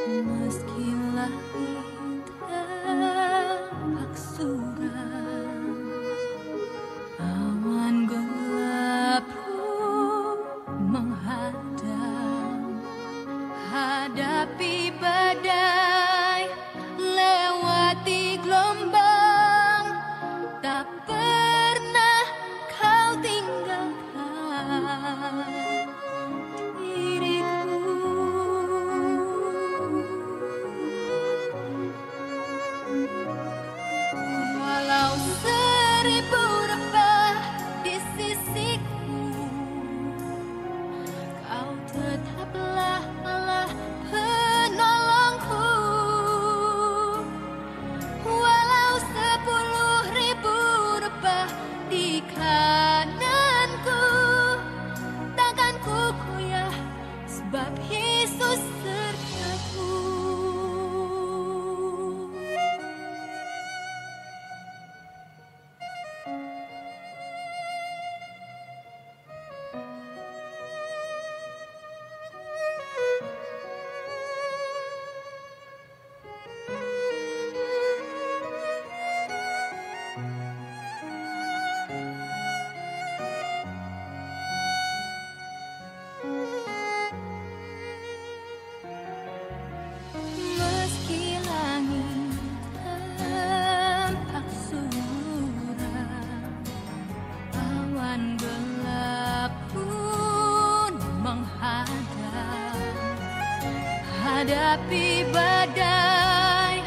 Meski langit tampak suram, awan gelap pun menghadang. Hadapi badai, lewati gelombang, tak pernah kau tinggalkan diriku. Walau seribu rebah di sisiku, kau tetaplah Allah penolongku. Walau 10.000 rebah di kananku, takkan ku goyah sebab Yesus sertaku. Meski langit tampak suram, awan gelap pun menghadang. Hadapi badai,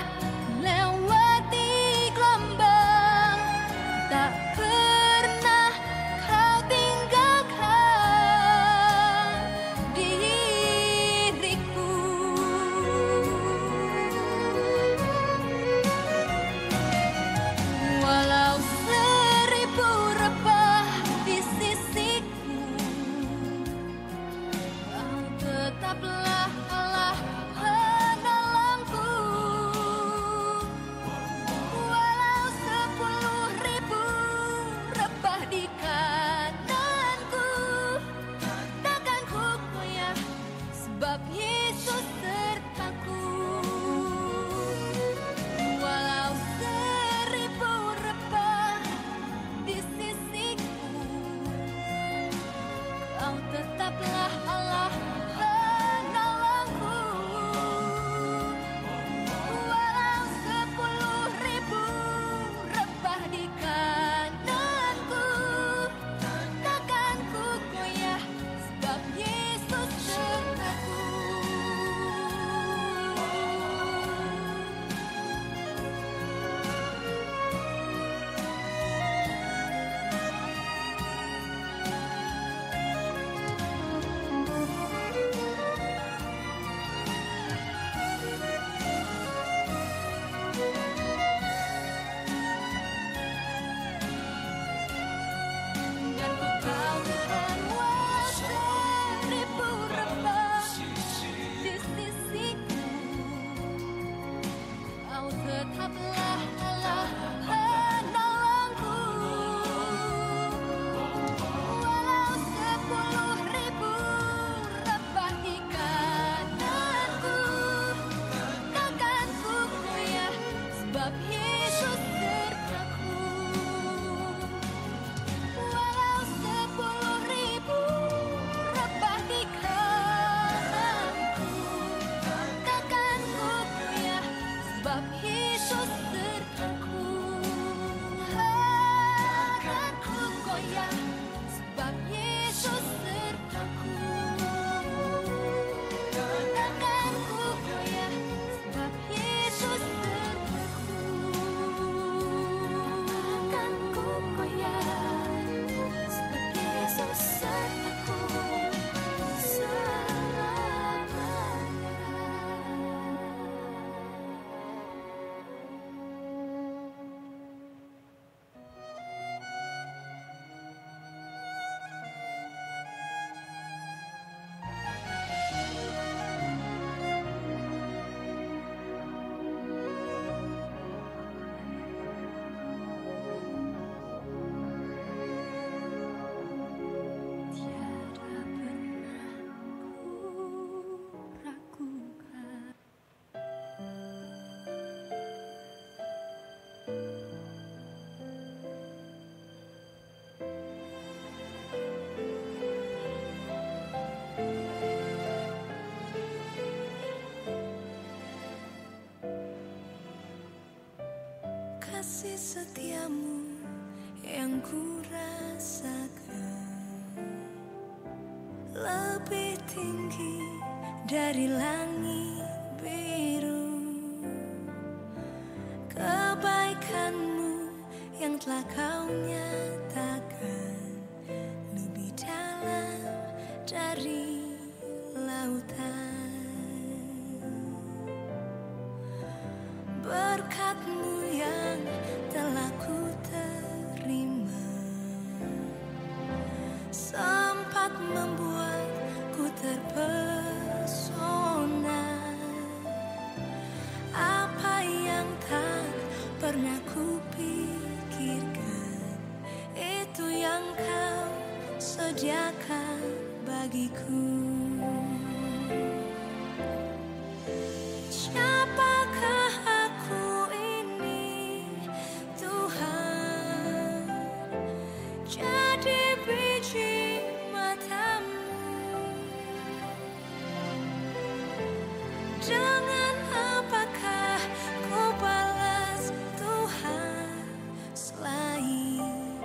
lewati gelombang, tak pernah kau tinggalkan diriku. Walau 1000 rebah di sisiku, kau tetaplah Allah penolongku. kasih setiamu yang ku rasakan lebih tinggi dari langit biru. Kebaikanmu yang telah kau nyatakan lebih dalam dari lautan. Berkat-Mu yang telah ku terima sempat membuatku terpesona. Apa yang tak pernah ku pikirkan, itu yang kau sediakan bagiku. Siapakah aku ini, Tuhan? Jadi biji mata-Mu. Dengan apakah ku balas Tuhan selain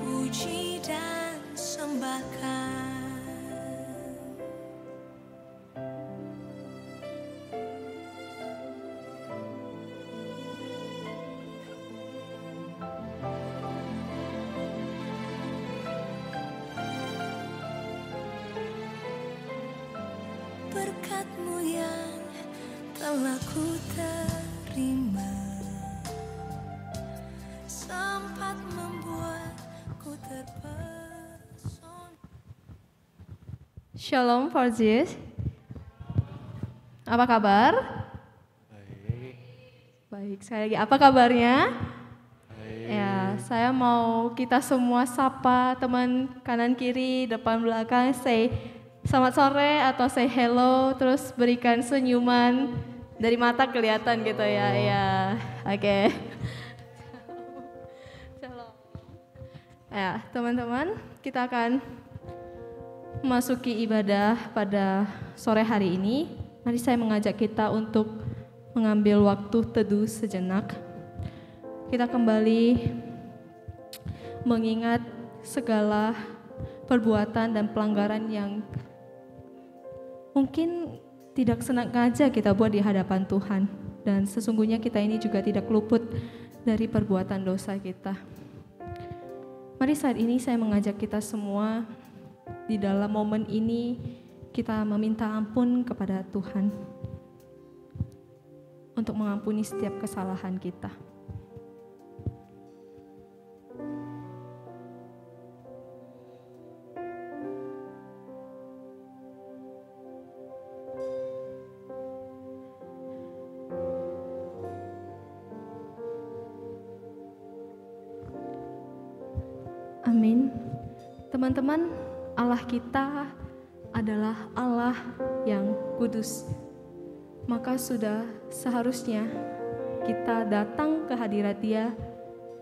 puji dan sembahkan? Berkat-Mu yang telah ku terima sempat membuatku terpesona. Shalom Forzies. Apa kabar? Baik. Baik, sekali lagi apa kabarnya? Baik. Ya, saya mau kita semua sapa teman kanan kiri, depan belakang, say selamat sore atau say hello, terus berikan senyuman dari mata kelihatan gitu ya. Ya, oke. Ya, teman-teman, kita akan memasuki ibadah pada sore hari ini. Mari saya mengajak kita untuk mengambil waktu teduh sejenak. Kita kembali mengingat segala perbuatan dan pelanggaran yang mungkin tidak sengaja kita buat di hadapan Tuhan. Dan sesungguhnya kita ini juga tidak luput dari perbuatan dosa kita. Mari saat ini saya mengajak kita semua di dalam momen ini kita meminta ampun kepada Tuhan untuk mengampuni setiap kesalahan kita. Amin. Teman-teman, Allah kita adalah Allah yang kudus. Maka sudah seharusnya kita datang ke hadirat Dia,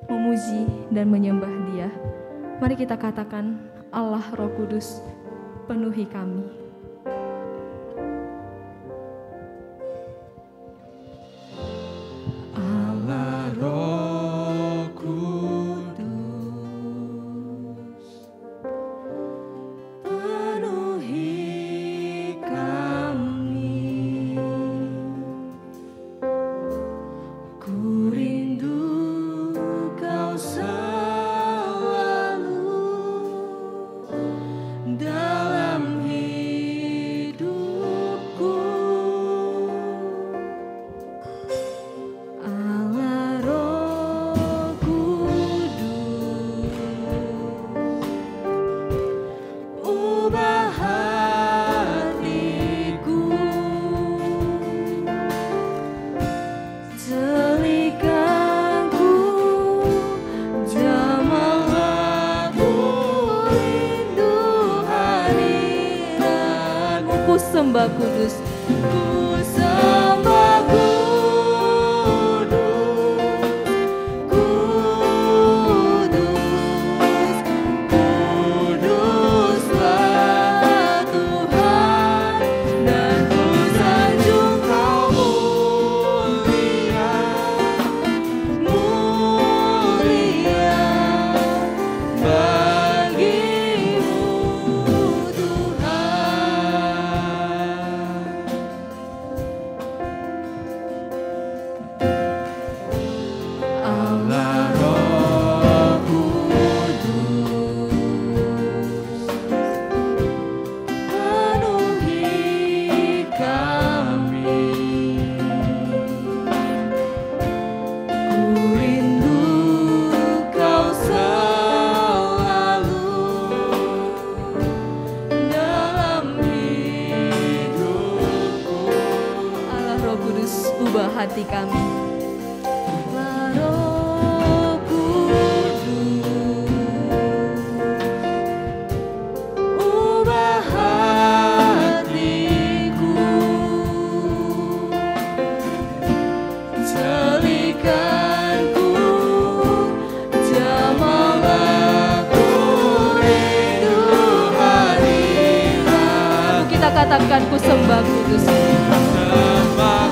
memuji dan menyembah Dia. Mari kita katakan, Allah Roh Kudus, penuhi kami. Allah Roh Kudus, penuhi kami. Ku rindu Kau selalu dalam hidupku. Allah Roh Kudus, ubah hatiku, telingaku, jamalah ku rindu hadirat-Mu. Ku sembah kudus, ku sembah kudus, kudus, kuduslah Tuhan, dan ku sanjung Kau mulia, mulia. hati kami. Roh Kudus, ubah hatiku, jadikanku jamaah ku rindu hadirat. Kita katakan ku sembah kudus. Sembah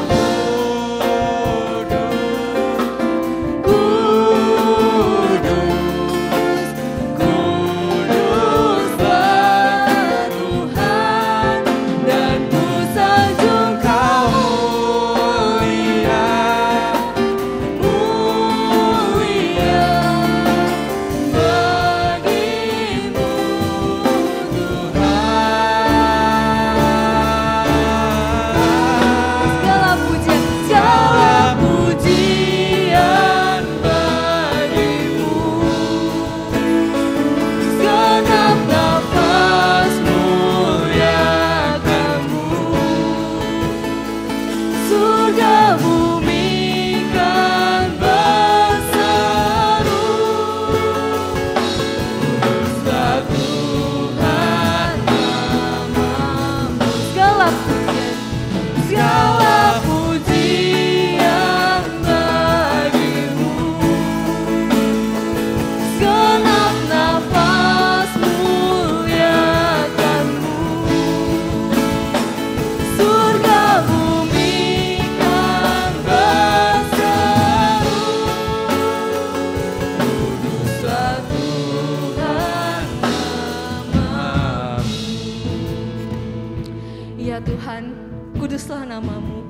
kuduslah namamu.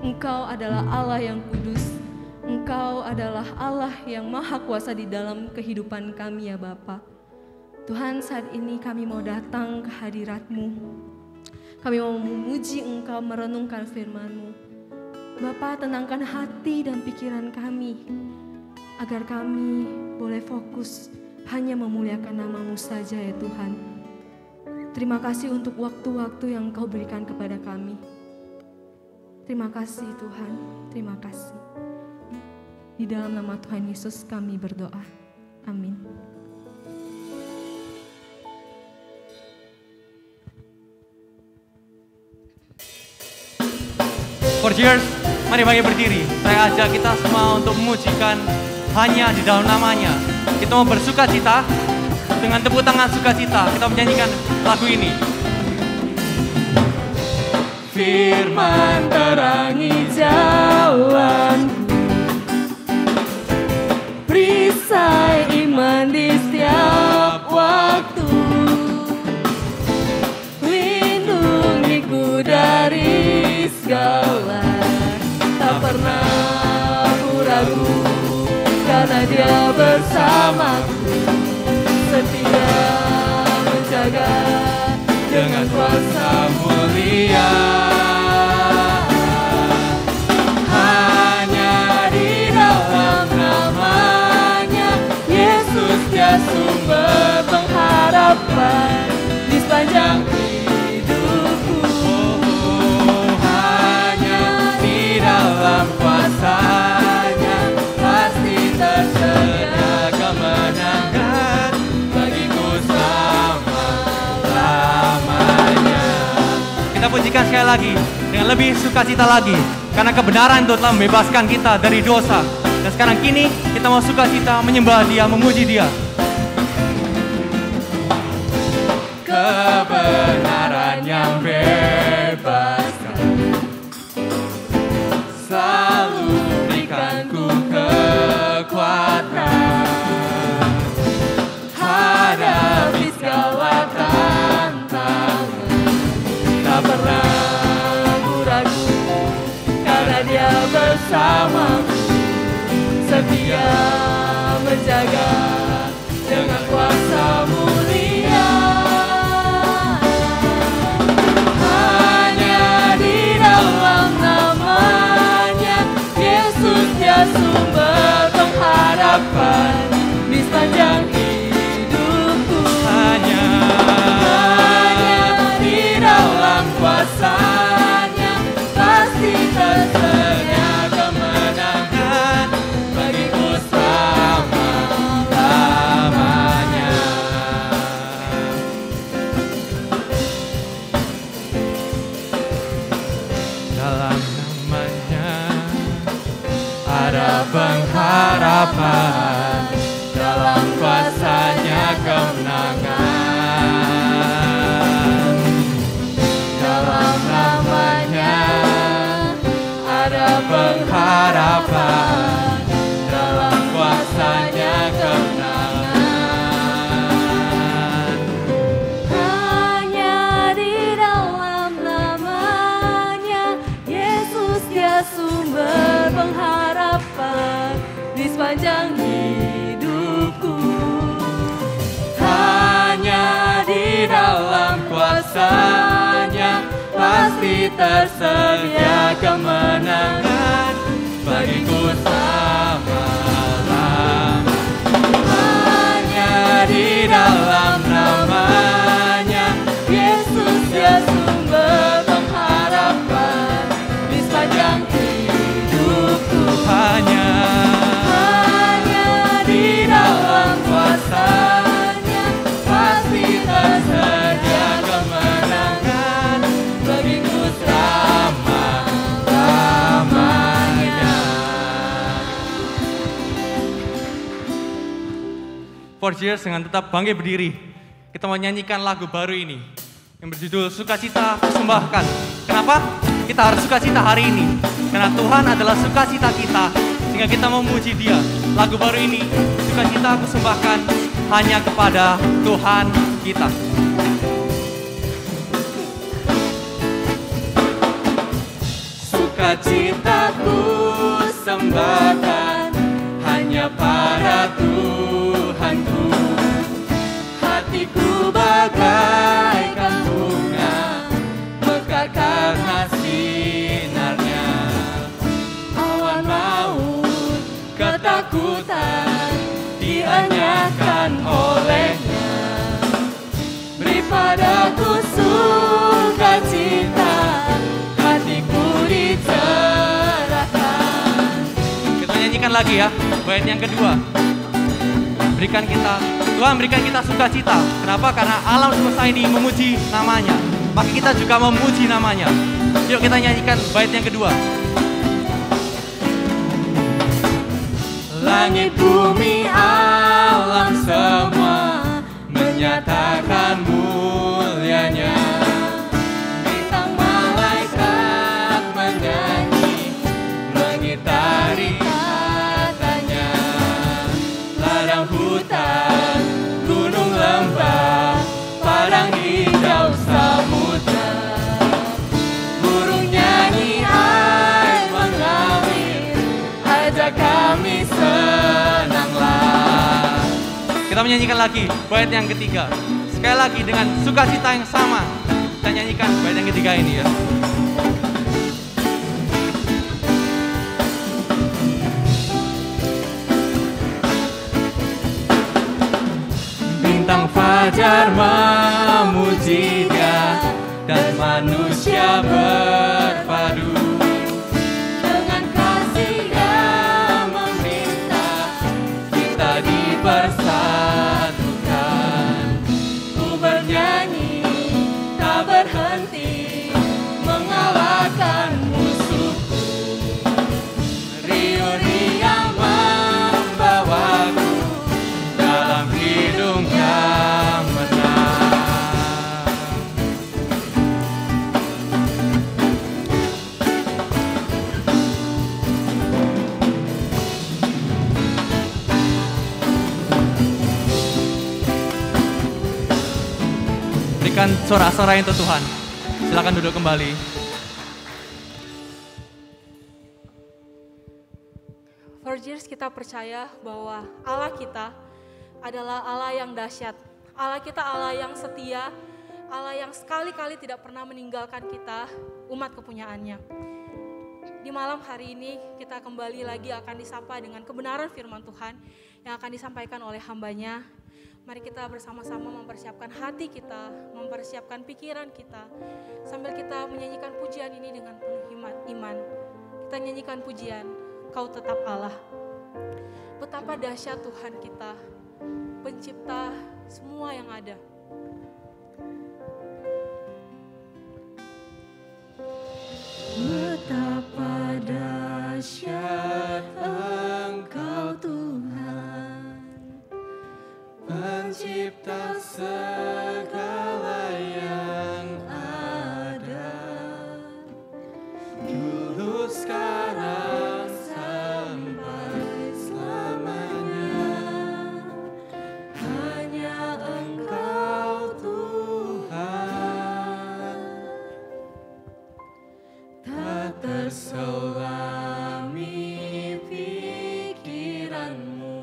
Engkau adalah Allah yang kudus. Engkau adalah Allah yang maha kuasa di dalam kehidupan kami ya Bapa. Tuhan, saat ini kami mau datang ke hadirat-Mu. Kami mau memuji Engkau, merenungkan firman-Mu. Bapa, tenangkan hati dan pikiran kami, agar kami boleh fokus hanya memuliakan nama-Mu saja ya Tuhan. Terima kasih untuk waktu-waktu yang Engkau berikan kepada kami. Terima kasih Tuhan, terima kasih. Di dalam nama Tuhan Yesus kami berdoa. Amin. For cheers, mari bagi berdiri. Saya ajak kita semua untuk memujikan hanya di dalam namanya. Kita mau bersuka cita dengan tepuk tangan sukacita. Kita menyanyikan lagu ini. Firman terangi jalanku, perisai iman di setiap waktu, lindungiku dari segala. Tak pernah aku ragu, karena Dia bersamaku, setia menjaga dengan kuasa mulia. Hanya di dalam namanya Yesus Dia sumber pengharapan di sepanjang hidupku. Hanya di dalam kuasa-Nya pasti tersedia kemenangan bagiku selama-lamanya. Kita pujikan sekali lagi dengan lebih sukacita lagi, karena kebenaran itu telah membebaskan kita dari dosa. Dan sekarang kini kita mau sukacita menyembah Dia, memuji Dia. Kebenaran yang bebaskan selalu berikanku kekuatan hadapi segala tantangan. Tak pernah aku ragu, karena Dia bersamaku, setia menjaga dengan kuasa mulia. Hanya di dalam namanya Yesus Dia sumber pengharapan di sepanjang hidupku. Hanya di dalam kuasa-Nya pasti tersedia dalam namanya ada pengharapan, dalam kuasanya kemenangan. Dalam namanya ada pengharapan, dalam kuasanya kemenangan. Hanya di dalam namanya Yesus dia sumber pengharapan di sepanjang hidupku. Hanya di dalam kuasanya pasti tersedia kemenangan bagiku selama-lamanya. Hanya di dalam namanya Yesus dia sumber pengharapan di sepanjang hidupku. Hanya di dalam kuasanya pasti tersedia kemenangan bagiku selama-lamanya. For Years dengan tetap bangkit berdiri, kita mau nyanyikan lagu baru ini yang berjudul Sukacita Persembahkan. Kenapa? Kita harus sukacita hari ini karena Tuhan adalah sukacita kita, sehingga kita memuji Dia. Lagu baru ini, Sukacita Persembahkan, hanya kepada Tuhan kita. Sukacitaku sembahkan hanya pada Tuhanku. Hatiku bagaikan bunga mekar karena sinarnya. Awan maut ketakutan dianyahkan olehnya. Beri padaku sukacita, hatiku dicerahkan. Kita nyanyikan lagi ya, bait yang kedua. Tuhan berikan kita sukacita. Kenapa? Karena alam semesta ini memuji namanya, maka kita juga memuji namanya. Yuk kita nyanyikan bait yang kedua. Langit, bumi, alam semua menyatakan mulianya. Bintang malaikat menyanyi, mengitari katanya. Ladang hutan, gunung lembah, padang hijau samudra. Burung nyanyi, air mengalir, ajak kami senanglah. Kita menyanyikan lagi bait yang ketiga. Sekali lagi dengan sukacita yang sama, kita nyanyikan bait yang ketiga ini ya. Bintang fajar memuji Dia dan manusia berpadu. Dengan kasih yang meminta kita dipersatukan. Ku bernyanyi tak berhenti mengalahkan musuhku. Riuh yang membawaku dalam hidung yang menang. Berikan sorak-sorai untuk Tuhan. Silakan duduk kembali. For Years kita percaya bahwa Allah kita adalah Allah yang dahsyat. Allah kita Allah yang setia, Allah yang sekali-kali tidak pernah meninggalkan kita, umat kepunyaannya. Di malam hari ini kita kembali lagi akan disapa dengan kebenaran firman Tuhan yang akan disampaikan oleh hambanya. Mari kita bersama-sama mempersiapkan hati kita, mempersiapkan pikiran kita, sambil kita menyanyikan pujian ini dengan penuh iman. Kita nyanyikan pujian, Kau tetap Allah. Betapa dahsyat Tuhan kita, pencipta semua yang ada. Betapa terselami pikiranmu,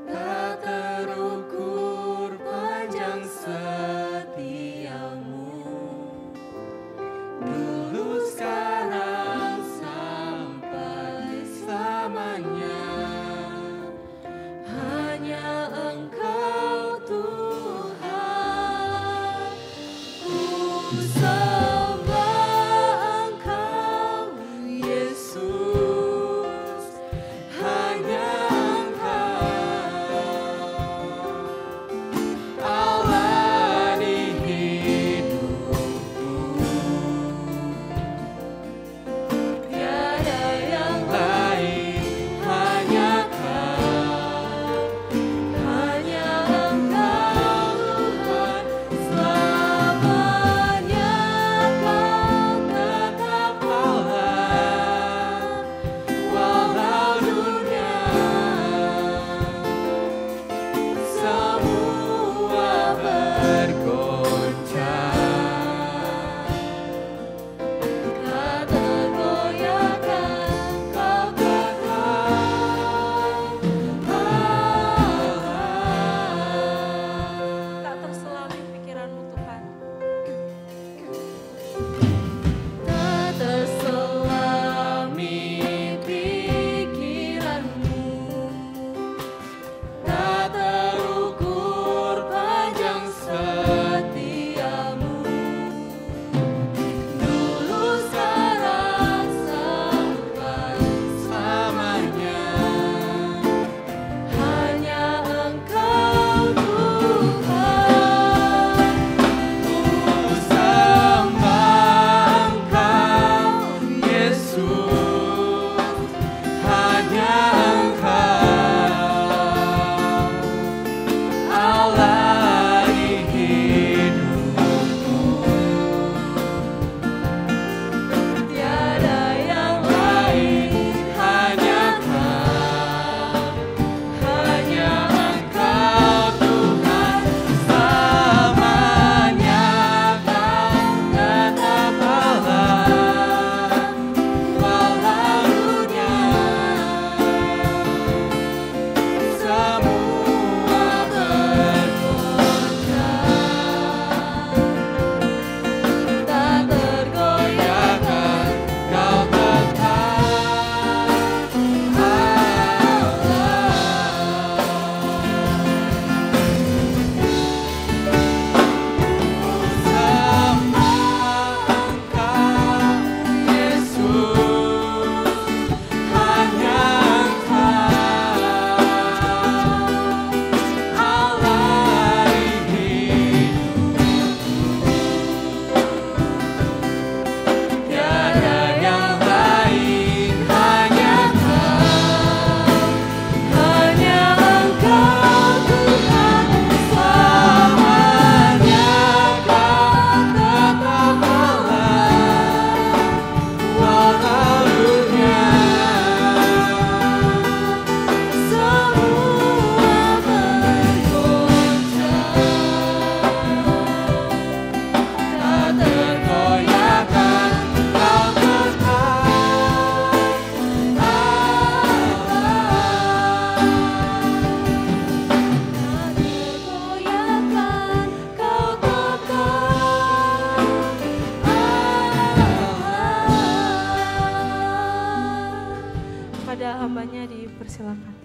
tak terukur panjang setiamu, dulu sekarang sampai selamanya. Hanya Engkau Tuhan, ku sembah Engkau Yesus, hanya Engkau Allah di hidupku, tiada yang lain, hanya Kau, hanya Engkau Tuhan, selamanya Kau tetap Allah, walau dunia semua bergoncang, tak tergoyahkan Kau tetap Allah. Tak terselami pikiranmu Tuhan. Tak terselami pikiranmu, tak terukur panjang setiamu, dulu sekarang sampai selamanya. Hanya Engkau Tuhan, ku sembah Engkau Yesus, hanya Engkau Allah di hidupku, tiada yang lain, hanya Kau, hanya Engkau Tuhan, selamanya Kau tetap Allah, walau dunia semua bergoncang, tak tergoyahkan Kau tetap Pada hambanya dipersilakan.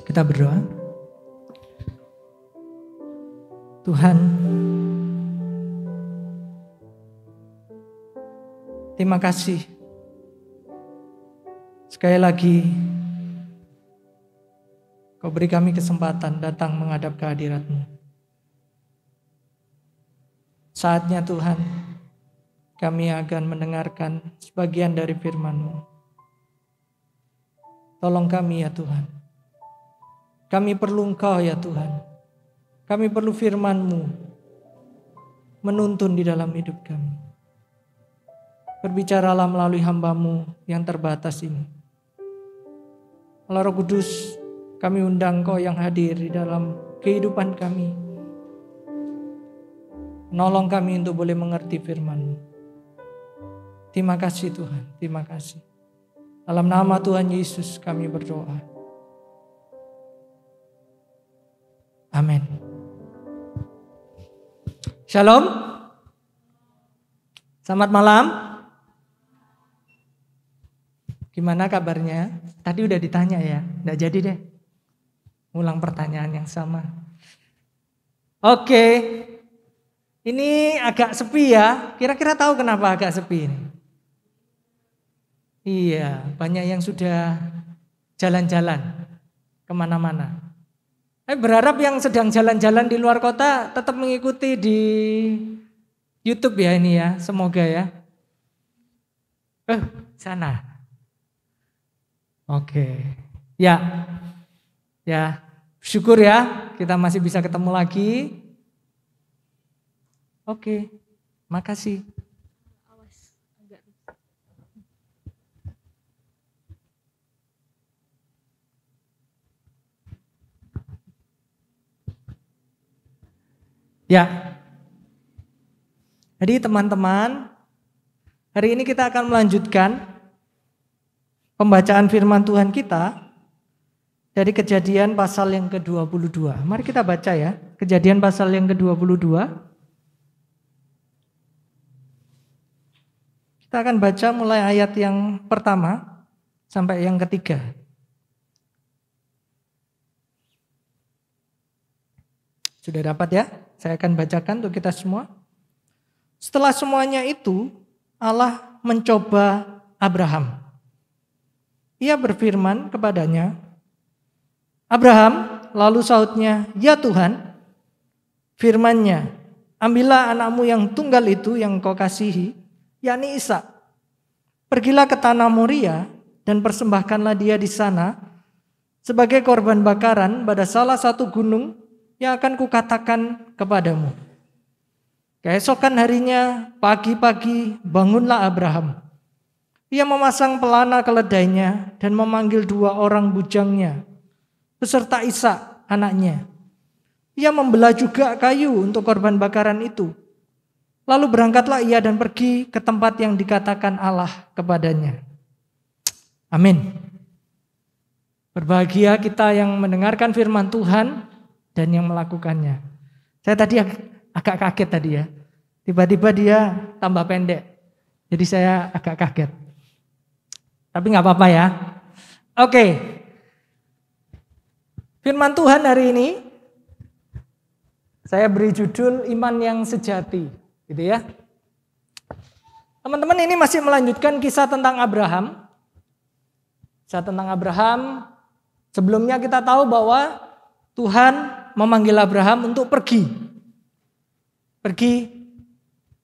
Kita berdoa. Tuhan, terima kasih sekali lagi Kau beri kami kesempatan datang menghadap kehadirat-Mu. Saatnya Tuhan, kami akan mendengarkan sebagian dari firman-Mu. Tolong kami ya Tuhan. Kami perlu Engkau ya Tuhan. Kami perlu firman-Mu menuntun di dalam hidup kami. Berbicaralah melalui hamba-Mu yang terbatas ini. Allah Roh Kudus, kami undang Kau yang hadir di dalam kehidupan kami. Menolong kami untuk boleh mengerti firman-Mu. Terima kasih Tuhan, terima kasih. Dalam nama Tuhan Yesus kami berdoa. Amin. Shalom. Selamat malam. Gimana kabarnya? Tadi udah ditanya ya, nggak jadi deh. Ulang pertanyaan yang sama. Oke, ini agak sepi ya. Kira-kira tahu kenapa agak sepi ini? Iya, banyak yang sudah jalan-jalan kemana-mana. Saya berharap yang sedang jalan-jalan di luar kota tetap mengikuti di YouTube ya ini ya, semoga ya. Sana. Oke, ya, syukur ya kita masih bisa ketemu lagi. Oke, makasih. Ya, jadi teman-teman, hari ini kita akan melanjutkan pembacaan firman Tuhan kita dari Kejadian pasal yang ke-22. Mari kita baca ya, Kejadian pasal yang ke-22. Kita akan baca mulai ayat yang pertama sampai yang ketiga. Sudah dapat ya? Saya akan bacakan untuk kita semua. Setelah semuanya itu, Allah mencoba Abraham. Ia berfirman kepadanya, Abraham, lalu sahutnya, ya Tuhan, firman-Nya, ambillah anakmu yang tunggal itu yang kau kasihi, yakni Ishak. Pergilah ke tanah Moria dan persembahkanlah dia di sana sebagai korban bakaran pada salah satu gunung yang akan kukatakan kepadamu. Keesokan harinya pagi-pagi bangunlah Abraham. Ia memasang pelana keledainya dan memanggil 2 orang bujangnya beserta Ishak anaknya. Ia membelah juga kayu untuk korban bakaran itu. Lalu berangkatlah ia dan pergi ke tempat yang dikatakan Allah kepadanya. Amin. Berbahagia kita yang mendengarkan firman Tuhan dan yang melakukannya. Saya tadi agak kaget tadi ya. Tiba-tiba dia tambah pendek. Jadi saya agak kaget. Tapi gak apa-apa ya. Oke. Firman Tuhan hari ini saya beri judul Iman yang Sejati. Gitu ya. Teman-teman, ini masih melanjutkan kisah tentang Abraham. Kisah tentang Abraham. Sebelumnya kita tahu bahwa Tuhan memanggil Abraham untuk pergi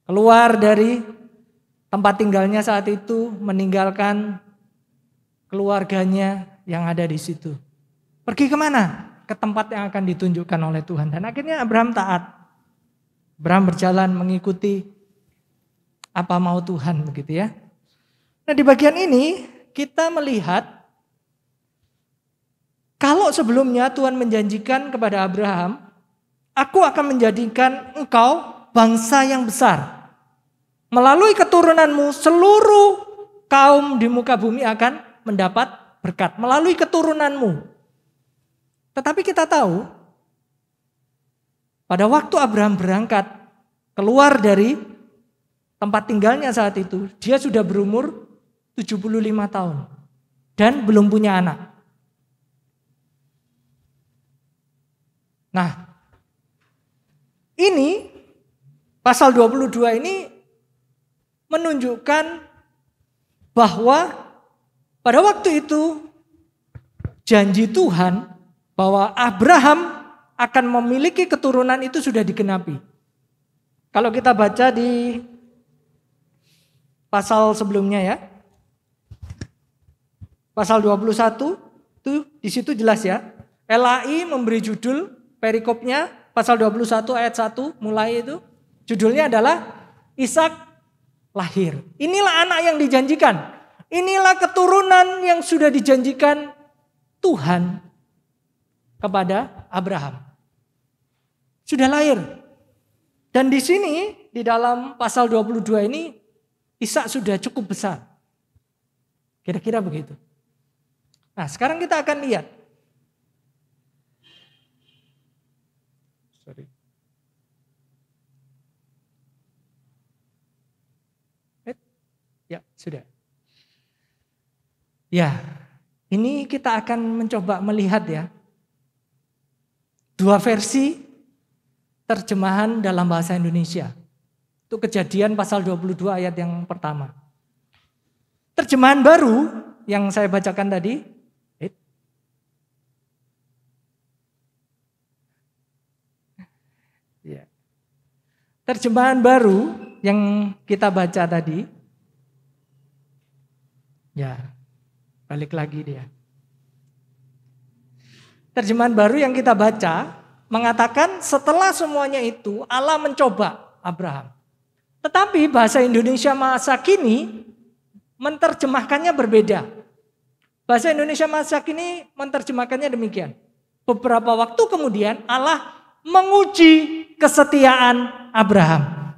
keluar dari tempat tinggalnya saat itu, meninggalkan keluarganya yang ada di situ. Pergi kemana? Ke tempat yang akan ditunjukkan oleh Tuhan. Dan akhirnya Abraham taat. Abraham berjalan mengikuti apa mau Tuhan, begitu ya. Nah, di bagian ini kita melihat kalau sebelumnya Tuhan menjanjikan kepada Abraham, aku akan menjadikan engkau bangsa yang besar. Melalui keturunanmu seluruh kaum di muka bumi akan mendapat berkat. Melalui keturunanmu. Tetapi kita tahu, pada waktu Abraham berangkat keluar dari tempat tinggalnya saat itu, dia sudah berumur 75 tahun dan belum punya anak. Nah, ini pasal 22 ini menunjukkan bahwa pada waktu itu janji Tuhan bahwa Abraham akan memiliki keturunan itu sudah digenapi. Kalau kita baca di pasal sebelumnya ya, pasal 21 itu di situ jelas ya. LAI memberi judul perikopnya pasal 21 ayat 1 mulai itu judulnya adalah Ishak lahir. Inilah anak yang dijanjikan. Inilah keturunan yang sudah dijanjikan Tuhan kepada Abraham. Sudah lahir. Dan di sini di dalam pasal 22 ini Ishak sudah cukup besar. Kira-kira begitu. Nah, sekarang kita akan lihat. Ya, sudah. Ya, ini kita akan mencoba melihat ya. Dua versi terjemahan dalam bahasa Indonesia. Itu Kejadian pasal 22 ayat yang pertama. Terjemahan baru yang saya bacakan tadi. Ya. Terjemahan baru yang kita baca tadi. Ya, balik lagi dia. Terjemahan baru yang kita baca mengatakan setelah semuanya itu Allah mencoba Abraham. Tetapi bahasa Indonesia masa kini menerjemahkannya berbeda. Bahasa Indonesia masa kini menerjemahkannya demikian. Beberapa waktu kemudian Allah menguji kesetiaan Abraham.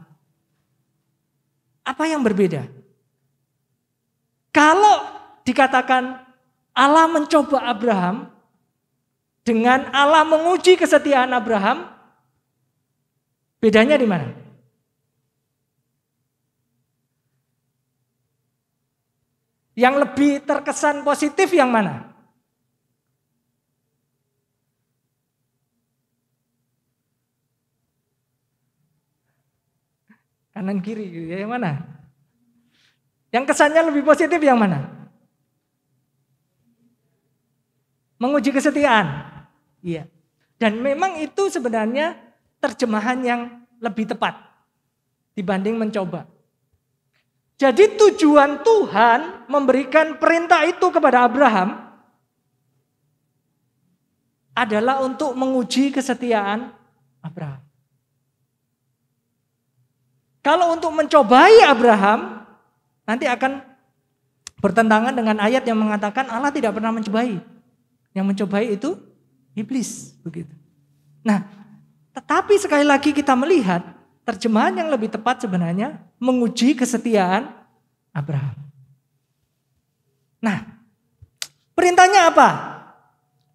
Apa yang berbeda? Kalau dikatakan Allah mencoba Abraham dengan Allah menguji kesetiaan Abraham, bedanya di mana? Yang lebih terkesan positif yang mana? Kanan kiri, yang mana? Yang kesannya lebih positif yang mana? Menguji kesetiaan. Iya. Dan memang itu sebenarnya terjemahan yang lebih tepat dibanding mencoba. Jadi tujuan Tuhan memberikan perintah itu kepada Abraham adalah untuk menguji kesetiaan Abraham. Kalau untuk mencobai Abraham, nanti akan bertentangan dengan ayat yang mengatakan Allah tidak pernah mencobai. Yang mencobai itu iblis, begitu. Nah, tetapi sekali lagi kita melihat terjemahan yang lebih tepat sebenarnya menguji kesetiaan Abraham. Nah, perintahnya apa?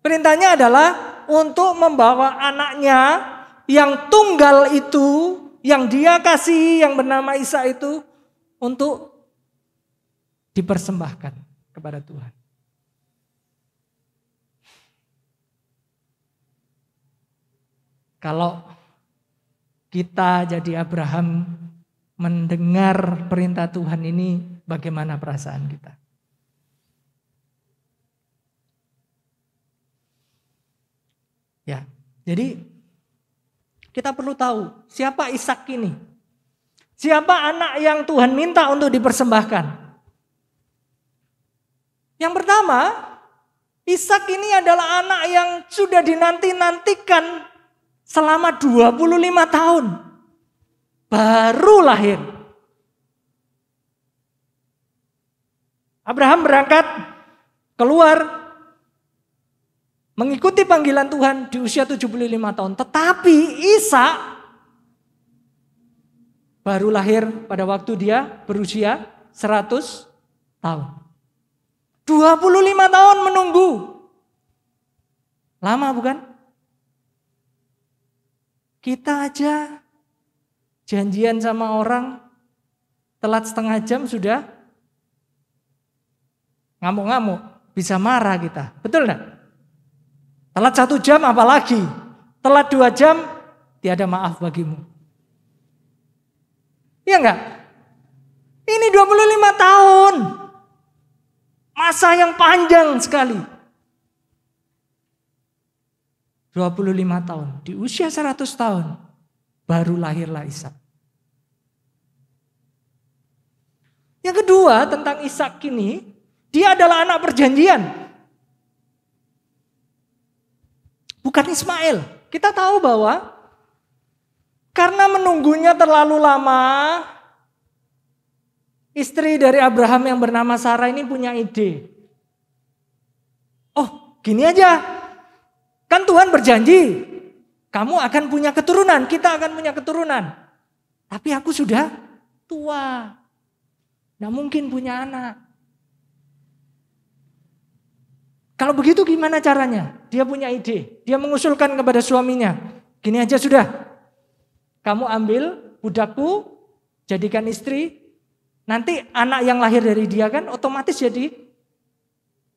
Perintahnya adalah untuk membawa anaknya yang tunggal itu, yang dia kasih, yang bernama Ishak itu, untuk dipersembahkan kepada Tuhan. Kalau kita jadi Abraham mendengar perintah Tuhan ini, bagaimana perasaan kita? Ya, jadi kita perlu tahu siapa Ishak ini. Siapa anak yang Tuhan minta untuk dipersembahkan? Yang pertama, Ishak ini adalah anak yang sudah dinanti-nantikan selama 25 tahun. Baru lahir. Abraham berangkat keluar mengikuti panggilan Tuhan di usia 75 tahun. Tetapi Ishak baru lahir pada waktu dia berusia 100 tahun. 25 tahun menunggu. Lama bukan? Kita aja janjian sama orang telat setengah jam sudah ngamuk-ngamuk. Bisa marah kita. Betul enggak? Telat 1 jam apalagi. Telat 2 jam tiada maaf bagimu. Iya enggak? Ini 25 tahun. Masa yang panjang sekali. 25 tahun. Di usia 100 tahun. Baru lahirlah Ishak. Yang kedua tentang Ishak ini. Dia adalah anak perjanjian. Bukan Ismail. Kita tahu bahwa Karena menunggunya terlalu lama, istri dari Abraham yang bernama Sarah ini punya ide. Oh, gini aja. Kan Tuhan berjanji, kamu akan punya keturunan, kita akan punya keturunan. Tapi aku sudah tua. Nggak mungkin punya anak. Kalau begitu gimana caranya? Dia punya ide. Dia mengusulkan kepada suaminya. Gini aja sudah. Kamu ambil budakku, jadikan istri. Nanti anak yang lahir dari dia kan otomatis jadi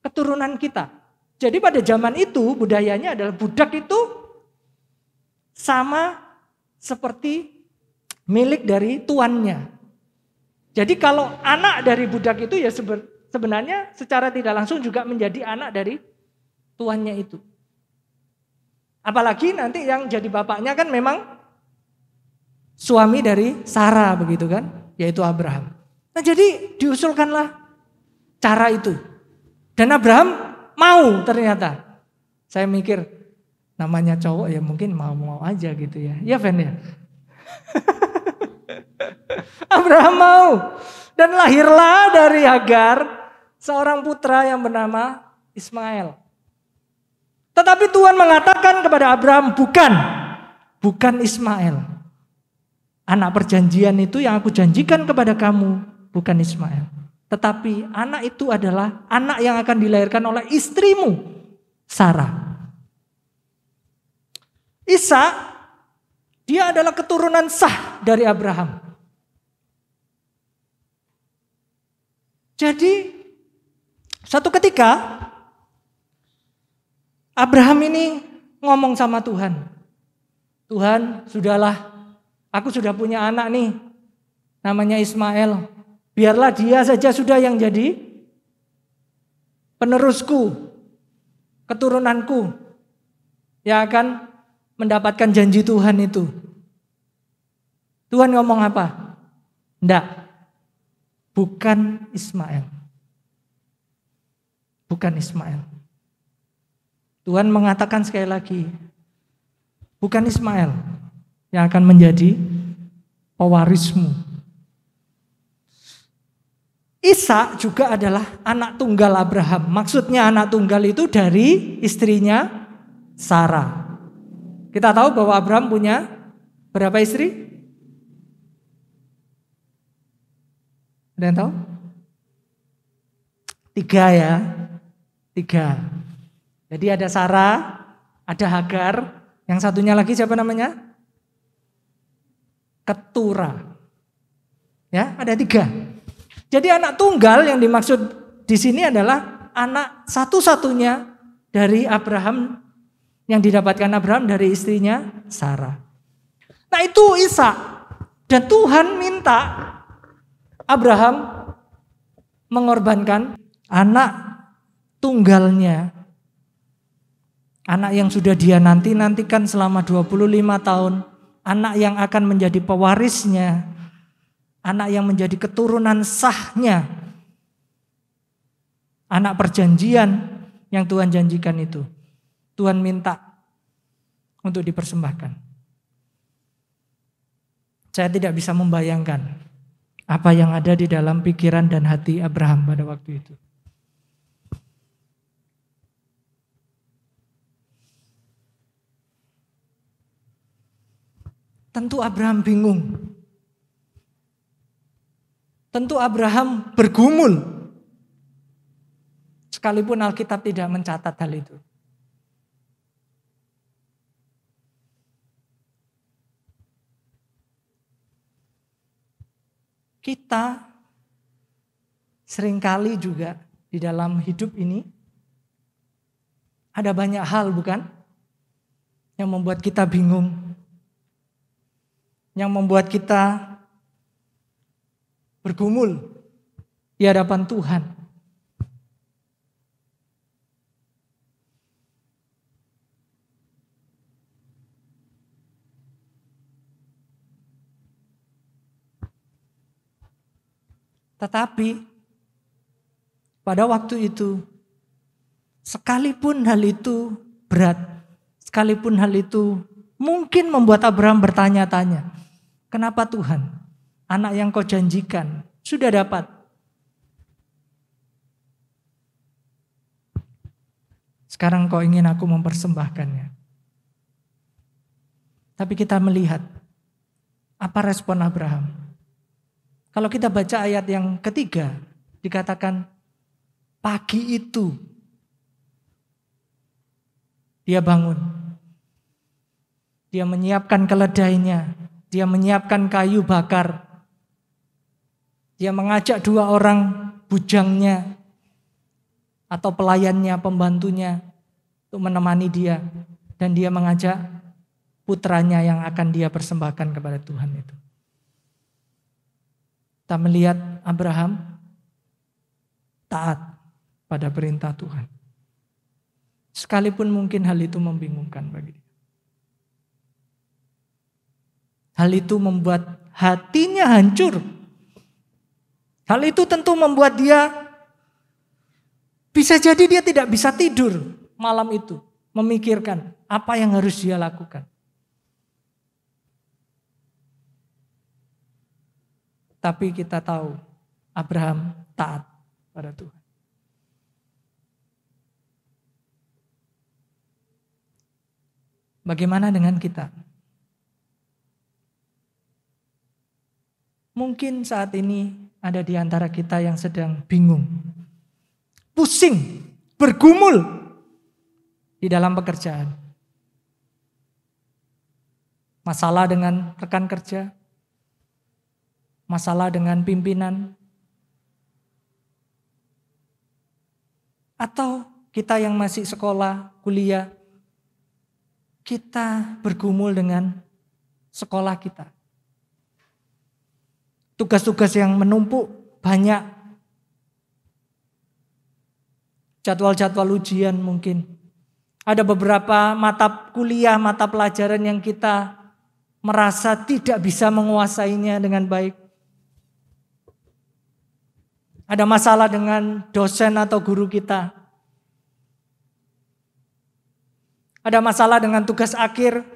keturunan kita. Jadi pada zaman itu budayanya adalah budak itu sama seperti milik dari tuannya. Jadi kalau anak dari budak itu ya sebenarnya secara tidak langsung juga menjadi anak dari tuannya itu. Apalagi nanti yang jadi bapaknya kan memang suami dari Sarah begitu kan, yaitu Abraham. Nah jadi diusulkanlah cara itu. Dan Abraham mau ternyata. Saya mikir namanya cowok ya mungkin mau-mau aja gitu ya. Ya Fen ya. Abraham mau. Dan lahirlah dari Hagar seorang putra yang bernama Ismail. Tetapi Tuhan mengatakan kepada Abraham, bukan Ismail. Anak perjanjian itu yang aku janjikan kepada kamu, bukan Ismail. Tetapi anak itu adalah anak yang akan dilahirkan oleh istrimu, Sarah. Ishak, dia adalah keturunan sah dari Abraham. Jadi suatu ketika Abraham ini ngomong sama Tuhan. Tuhan, sudahlah, aku sudah punya anak nih, namanya Ismail. Biarlah dia saja sudah yang jadi penerusku, keturunanku, yang akan mendapatkan janji Tuhan itu. Tuhan ngomong apa? Enggak. Bukan Ismail. Bukan Ismail. Tuhan mengatakan sekali lagi, bukan Ismail yang akan menjadi pewarismu. Ishak juga adalah anak tunggal Abraham. Maksudnya anak tunggal itu dari istrinya Sarah. Kita tahu bahwa Abraham punya berapa istri? Ada yang tahu? 3 ya. 3. Jadi ada Sarah, ada Hagar, yang satunya lagi siapa namanya? Ketura. Ya, ada 3. Jadi anak tunggal yang dimaksud di sini adalah anak satu-satunya dari Abraham yang didapatkan Abraham dari istrinya Sarah. Nah itu Ishak. Dan Tuhan minta Abraham mengorbankan anak tunggalnya. Anak yang sudah dia nantikan selama 25 tahun. Anak yang akan menjadi pewarisnya. Anak yang menjadi keturunan sahnya. Anak perjanjian yang Tuhan janjikan itu. Tuhan minta untuk dipersembahkan. Saya tidak bisa membayangkan apa yang ada di dalam pikiran dan hati Abraham pada waktu itu. Tentu Abraham bingung. Tentu Abraham bergumul. Sekalipun Alkitab tidak mencatat hal itu. Kita seringkali juga di dalam hidup ini ada banyak hal bukan? Yang membuat kita bingung. Yang membuat kita bergumul di hadapan Tuhan. Tetapi pada waktu itu, sekalipun hal itu berat, sekalipun hal itu mungkin membuat Abraham bertanya-tanya, kenapa Tuhan anak yang kau janjikan sudah dapat? Sekarang kau ingin aku mempersembahkannya. Tapi kita melihat apa respon Abraham. Kalau kita baca ayat yang ketiga, dikatakan pagi itu dia bangun. Dia menyiapkan keledainya, dia menyiapkan kayu bakar. Dia mengajak 2 orang bujangnya atau pelayannya, pembantunya untuk menemani dia. Dan dia mengajak putranya yang akan dia persembahkan kepada Tuhan itu. Kita melihat Abraham taat pada perintah Tuhan. Sekalipun mungkin hal itu membingungkan bagi dia. Hal itu membuat hatinya hancur. Hal itu tentu membuat dia bisa jadi dia tidak bisa tidur malam itu. Memikirkan apa yang harus dia lakukan. Tapi kita tahu Abraham taat pada Tuhan. Bagaimana dengan kita? Mungkin saat ini ada di antara kita yang sedang bingung, pusing, bergumul di dalam pekerjaan. Masalah dengan rekan kerja, masalah dengan pimpinan, atau kita yang masih sekolah, kuliah, kita bergumul dengan sekolah kita. Tugas-tugas yang menumpuk banyak. Jadwal-jadwal ujian mungkin. Ada beberapa mata kuliah, mata pelajaran yang kita merasa tidak bisa menguasainya dengan baik. Ada masalah dengan dosen atau guru kita. Ada masalah dengan tugas akhir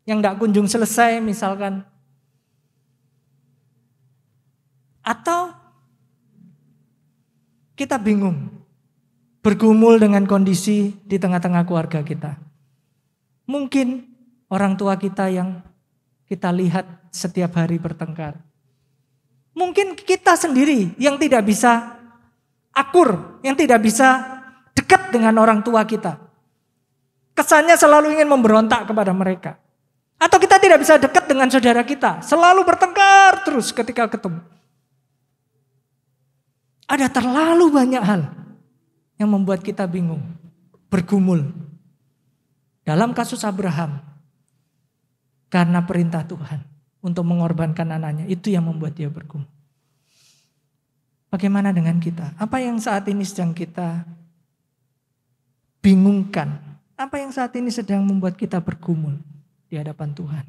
yang tidak kunjung selesai misalkan. Atau kita bingung, bergumul dengan kondisi di tengah-tengah keluarga kita. Mungkin orang tua kita yang kita lihat setiap hari bertengkar. Mungkin kita sendiri yang tidak bisa akur, yang tidak bisa dekat dengan orang tua kita. Kesannya selalu ingin memberontak kepada mereka. Atau kita tidak bisa dekat dengan saudara kita, selalu bertengkar terus ketika ketemu. Ada terlalu banyak hal yang membuat kita bingung, bergumul. Dalam kasus Abraham, karena perintah Tuhan untuk mengorbankan anaknya, itu yang membuat dia bergumul. Bagaimana dengan kita? Apa yang saat ini sedang kita bingungkan? Apa yang saat ini sedang membuat kita bergumul di hadapan Tuhan?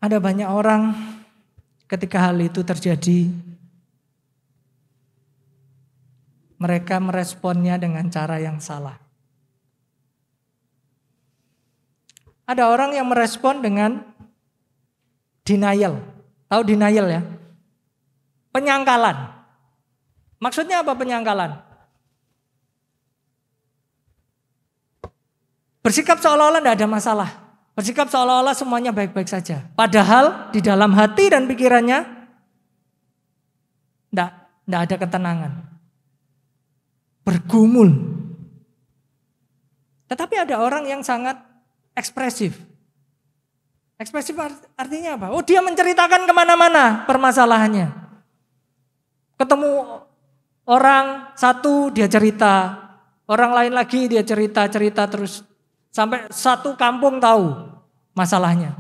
Ada banyak orang ketika hal itu terjadi, mereka meresponnya dengan cara yang salah. Ada orang yang merespon dengan denial. Tahu denial ya? Penyangkalan. Maksudnya apa penyangkalan? Bersikap seolah-olah tidak ada masalah. Bersikap seolah-olah semuanya baik-baik saja. Padahal di dalam hati dan pikirannya tidak ada ketenangan. Bergumul. Tetapi ada orang yang sangat ekspresif. Ekspresif artinya apa? Oh, dia menceritakan kemana-mana permasalahannya. Ketemu orang satu dia cerita. Orang lain lagi dia cerita terus. Sampai satu kampung tahu masalahnya.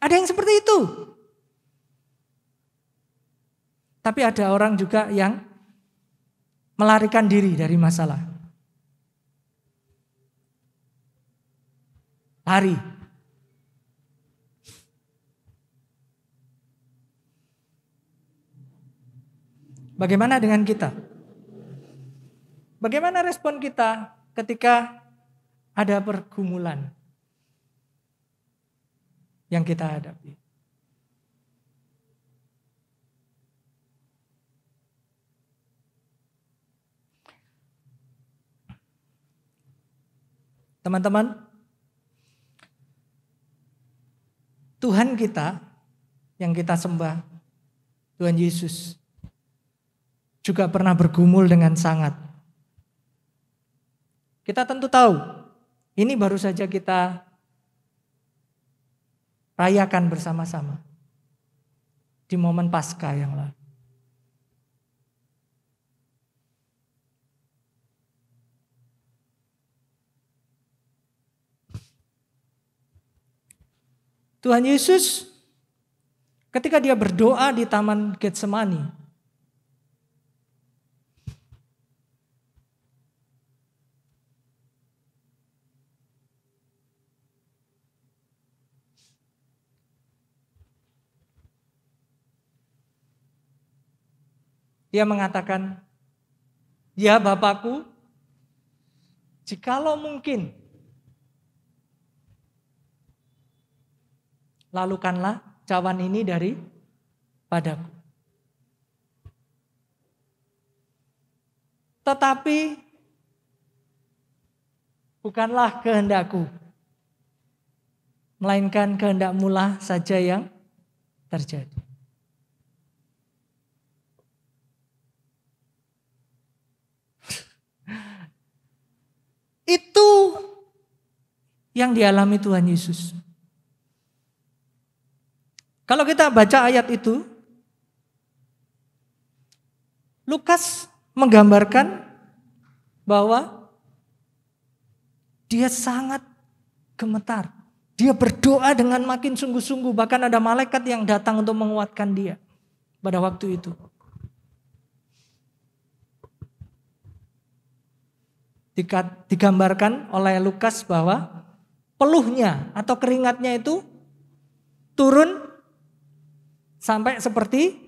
Ada yang seperti itu. Tapi ada orang juga yang melarikan diri dari masalah. lari. Bagaimana dengan kita? Bagaimana respon kita ketika ada pergumulan yang kita hadapi? Teman-teman, Tuhan kita yang kita sembah, Tuhan Yesus, juga pernah bergumul dengan sangat. Kita tentu tahu, ini baru saja kita rayakan bersama-sama di momen Paskah yang lalu. Tuhan Yesus ketika dia berdoa di Taman Getsemani, dia mengatakan, "Ya Bapakku, jikalau mungkin, lalukanlah cawan ini dari padaku. Tetapi bukanlah kehendakku, melainkan kehendakmu lah saja yang terjadi." Itu yang dialami Tuhan Yesus. Kalau kita baca ayat itu, Lukas menggambarkan bahwa dia sangat gemetar. Dia berdoa dengan makin sungguh-sungguh, bahkan ada malaikat yang datang untuk menguatkan dia pada waktu itu. Digambarkan oleh Lukas bahwa peluhnya atau keringatnya itu turun sampai seperti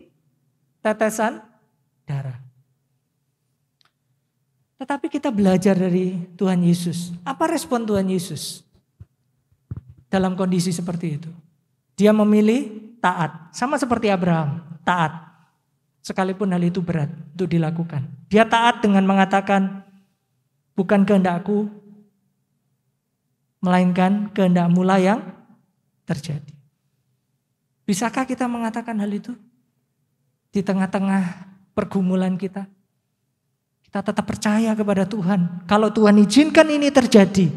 tetesan darah. Tetapi kita belajar dari Tuhan Yesus. Apa respon Tuhan Yesus dalam kondisi seperti itu? Dia memilih taat. Sama seperti Abraham, taat. Sekalipun hal itu berat untuk dilakukan. Dia taat dengan mengatakan, bukan kehendakku, melainkan kehendakmu lah yang terjadi. Bisakah kita mengatakan hal itu? Di tengah-tengah pergumulan kita. Kita tetap percaya kepada Tuhan. Kalau Tuhan izinkan ini terjadi,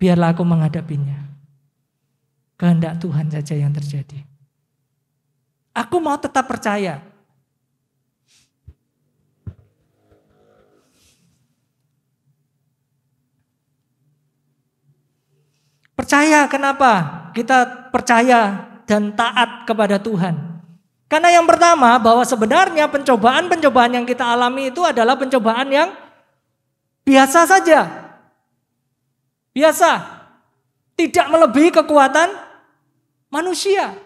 biarlah aku menghadapinya. Kehendak Tuhan saja yang terjadi. Aku mau tetap percaya. Percaya, kenapa? Kita percaya dan taat kepada Tuhan. Karena yang pertama, bahwa sebenarnya pencobaan-pencobaan yang kita alami itu adalah pencobaan yang biasa saja. Biasa. Tidak melebihi kekuatan manusia.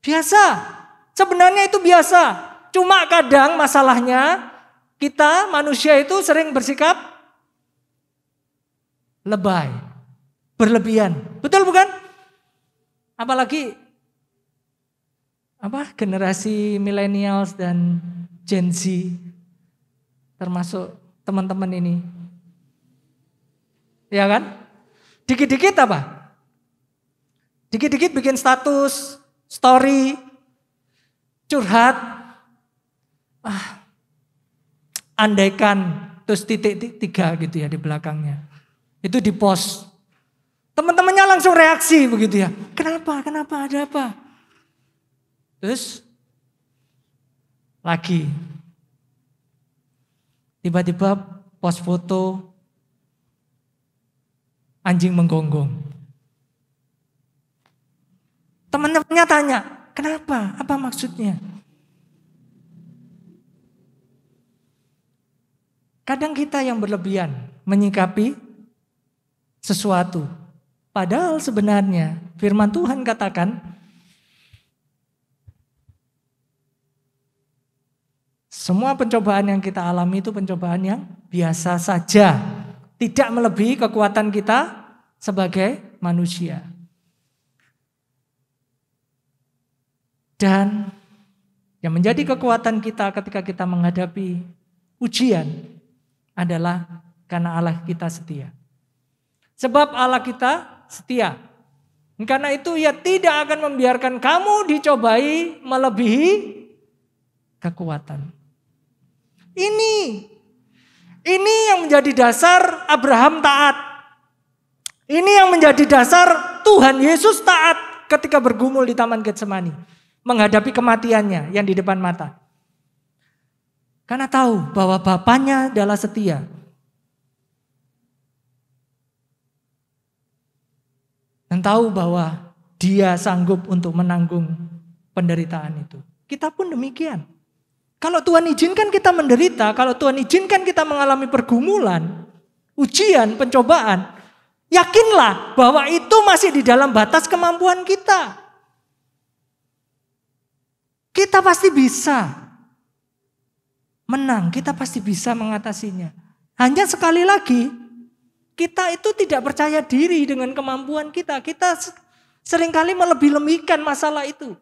Biasa. Sebenarnya itu biasa. Cuma kadang masalahnya kita manusia itu sering bersikap lebay, berlebihan. Betul bukan? Apalagi generasi millennials dan Gen Z, termasuk teman-teman ini. Ya kan? Dikit-dikit apa? Dikit-dikit bikin status, story, curhat. Andaikan, terus titik 3 gitu ya di belakangnya. Itu di post. Teman-temannya langsung reaksi begitu ya. Kenapa? Ada apa? Terus lagi. Tiba-tiba post foto anjing menggonggong. Teman-temannya tanya, kenapa? Apa maksudnya? Kadang kita yang berlebihan menyikapi sesuatu. Padahal sebenarnya firman Tuhan katakan, semua pencobaan yang kita alami itu pencobaan yang biasa saja. Tidak melebihi kekuatan kita sebagai manusia. Dan yang menjadi kekuatan kita ketika kita menghadapi ujian adalah karena Allah kita setia. Sebab Allah kita setia. Karena itu Ia tidak akan membiarkan kamu dicobai melebihi kekuatan. Ini yang menjadi dasar Abraham taat. Ini yang menjadi dasar Tuhan Yesus taat ketika bergumul di Taman Getsemani. Menghadapi kematiannya yang di depan mata. Karena tahu bahwa Bapaknya adalah setia. Dan tahu bahwa Dia sanggup untuk menanggung penderitaan itu. Kita pun demikian. Kalau Tuhan izinkan kita menderita, kalau Tuhan izinkan kita mengalami pergumulan, ujian, pencobaan, yakinlah bahwa itu masih di dalam batas kemampuan kita. Kita pasti bisa menang, kita pasti bisa mengatasinya. Hanya sekali lagi, kita itu tidak percaya diri dengan kemampuan kita. Kita seringkali melebih-lebihkan masalah itu.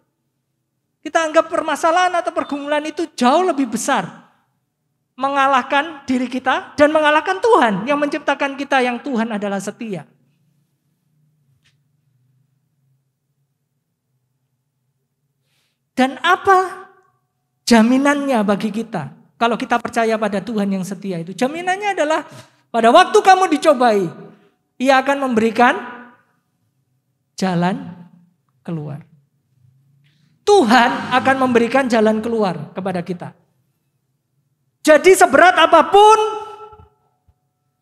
Kita anggap permasalahan atau pergumulan itu jauh lebih besar. Mengalahkan diri kita dan mengalahkan Tuhan yang menciptakan kita, yang Tuhan adalah setia. Dan apa jaminannya bagi kita? Kalau kita percaya pada Tuhan yang setia itu. Jaminannya adalah pada waktu kamu dicobai, Ia akan memberikan jalan keluar. Tuhan akan memberikan jalan keluar kepada kita. Jadi seberat apapun,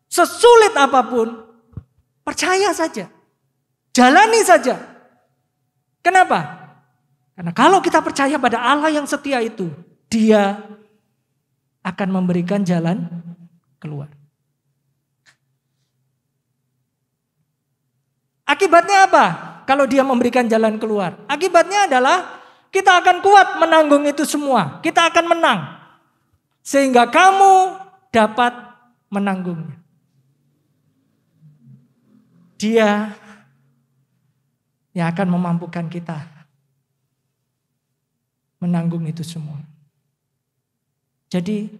sesulit apapun, percaya saja. Jalani saja. Kenapa? Karena kalau kita percaya pada Allah yang setia itu, Dia akan memberikan jalan keluar. Akibatnya apa? Kalau Dia memberikan jalan keluar. Akibatnya adalah kita akan kuat menanggung itu semua. Kita akan menang. Sehingga kamu dapat menanggungnya. Dia yang akan memampukan kita menanggung itu semua. Jadi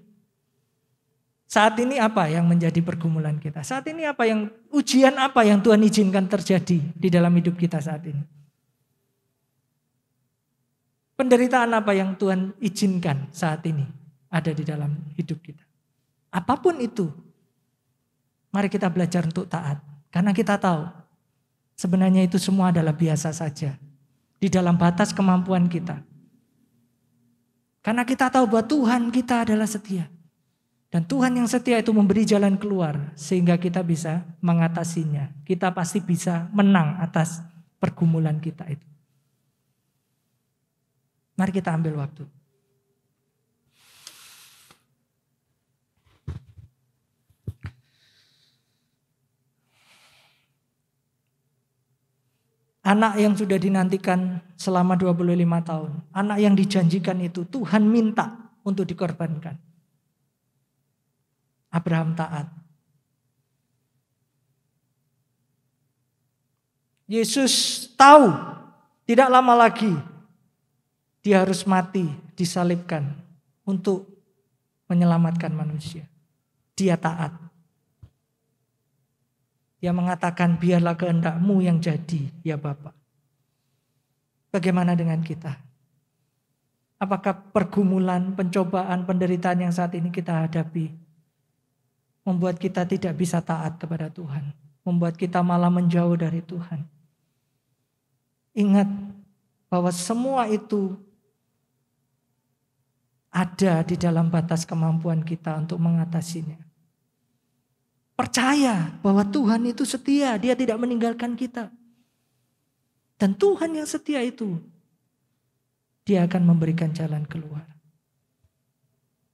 saat ini apa yang menjadi pergumulan kita? Saat ini apa yang ujian apa yang Tuhan izinkan terjadi di dalam hidup kita saat ini? Penderitaan apa yang Tuhan izinkan saat ini ada di dalam hidup kita? Apapun itu, mari kita belajar untuk taat. Karena kita tahu sebenarnya itu semua adalah biasa saja di dalam batas kemampuan kita. Karena kita tahu bahwa Tuhan kita adalah setia. Dan Tuhan yang setia itu memberi jalan keluar sehingga kita bisa mengatasinya. Kita pasti bisa menang atas pergumulan kita itu. Mari kita ambil waktu. Anak yang sudah dinantikan selama 25 tahun. Anak yang dijanjikan itu Tuhan minta untuk dikorbankan. Abraham taat. Yesus tahu tidak lama lagi Dia harus mati, disalibkan untuk menyelamatkan manusia. Dia taat. Dia mengatakan biarlah kehendak-Mu yang jadi ya Bapa. Bagaimana dengan kita? Apakah pergumulan, pencobaan, penderitaan yang saat ini kita hadapi membuat kita tidak bisa taat kepada Tuhan? Membuat kita malah menjauh dari Tuhan? Ingat bahwa semua itu ada di dalam batas kemampuan kita untuk mengatasinya. Percaya bahwa Tuhan itu setia, Dia tidak meninggalkan kita. Dan Tuhan yang setia itu, Dia akan memberikan jalan keluar.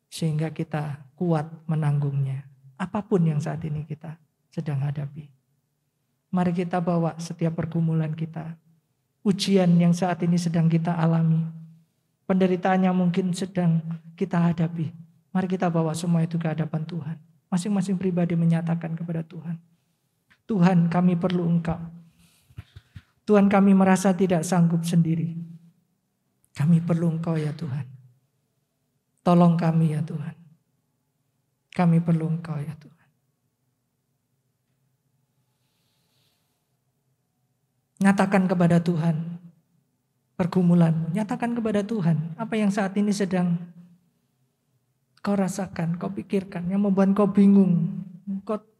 Sehingga kita kuat menanggungnya. Apapun yang saat ini kita sedang hadapi. Mari kita bawa setiap pergumulan kita. Ujian yang saat ini sedang kita alami. Penderitaan yang mungkin sedang kita hadapi. Mari kita bawa semua itu ke hadapan Tuhan. Masing-masing pribadi menyatakan kepada Tuhan. Tuhan, kami perlu Engkau. Tuhan, kami merasa tidak sanggup sendiri. Kami perlu Engkau ya Tuhan. Tolong kami ya Tuhan. Kami perlu Engkau ya Tuhan. Nyatakan kepada Tuhan pergumulanmu. Nyatakan kepada Tuhan apa yang saat ini sedang kau rasakan, kau pikirkan, yang membuat kau bingung,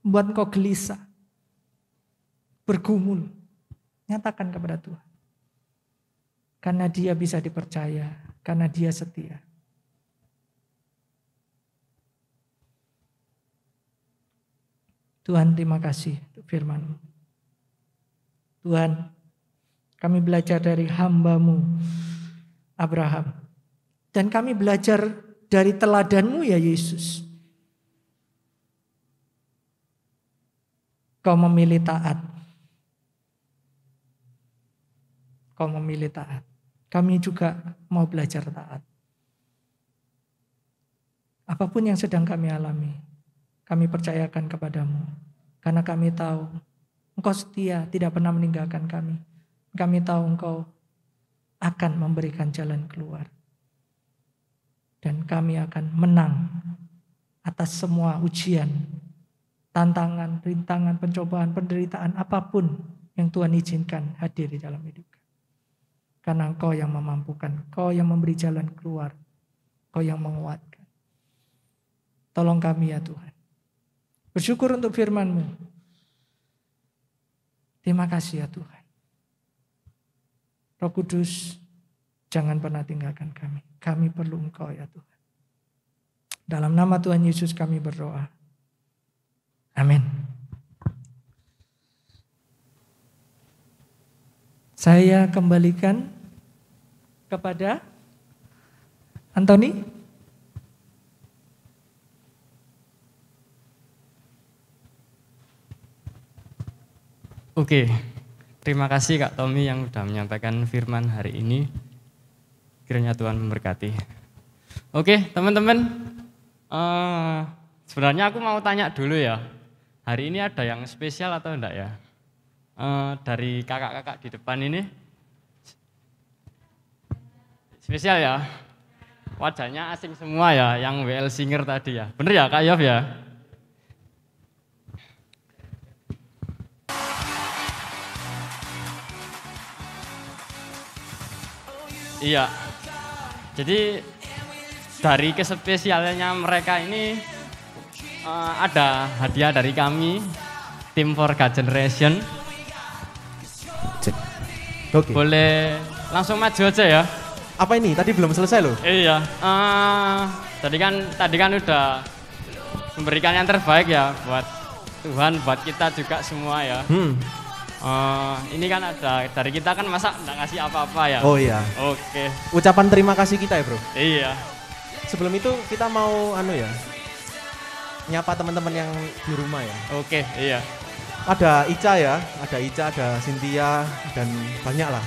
membuat kau gelisah, bergumul. Nyatakan kepada Tuhan. Karena Dia bisa dipercaya, karena Dia setia. Tuhan, terima kasih untuk firman-Mu. Tuhan, kami belajar dari hamba-Mu Abraham. Dan kami belajar dari teladan-Mu ya Yesus. Kau memilih taat. Kau memilih taat. Kami juga mau belajar taat. Apapun yang sedang kami alami, kami percayakan kepadamu. Karena kami tahu Engkau setia, tidak pernah meninggalkan kami. Kami tahu Engkau akan memberikan jalan keluar. Dan kami akan menang atas semua ujian, tantangan, rintangan, pencobaan, penderitaan, apapun yang Tuhan izinkan hadir di dalam hidup kami. Karena Engkau yang memampukan, Engkau yang memberi jalan keluar, Engkau yang menguatkan. Tolong kami ya Tuhan. Bersyukur untuk firman-Mu. Terima kasih ya Tuhan. Roh Kudus, jangan pernah tinggalkan kami. Kami perlu Engkau ya Tuhan. Dalam nama Tuhan Yesus kami berdoa. Amin. Saya kembalikan kepada Anthony. Oke, terima kasih Kak Tommy yang sudah menyampaikan firman hari ini. Kiranya Tuhan memberkati. Oke, teman-teman, sebenarnya aku mau tanya dulu ya. Hari ini ada yang spesial atau enggak ya? Dari kakak-kakak di depan ini. Spesial ya? Wajahnya asing semua ya, yang WL Singer tadi ya. Bener ya Kak Yov ya? Iya, jadi dari kespesialannya mereka ini ada hadiah dari kami, tim For God Generation. Oke. Boleh langsung maju aja ya. Apa ini? Tadi belum selesai loh. Iya, tadi kan udah memberikan yang terbaik ya buat Tuhan, buat kita juga semua ya. Ini kan ada dari kita kan masa nggak ngasih apa-apa ya. Oh iya. Oke. Ucapan terima kasih kita ya bro. Iya. Sebelum itu kita mau nyapa teman-teman yang di rumah ya. Oke, iya. Ada Ica ya, ada Cynthia dan banyak lah.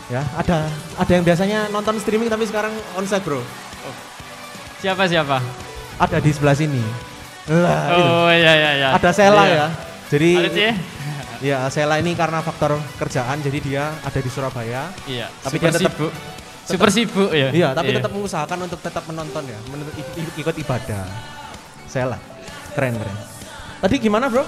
Ya, ada yang biasanya nonton streaming tapi sekarang onsite bro. Siapa? Ada di sebelah sini. Lah, Oh iya. Ada Sela Iya. ya. Jadi Ada sih. ya Sela ini karena faktor kerjaan jadi dia ada di Surabaya. Iya. Tapi Super dia tetap sibuk. Super sibuk ya. Iya, tapi tetap mengusahakan untuk tetap menonton ya, ikut ibadah. Sela. Keren. Tadi gimana, Bro?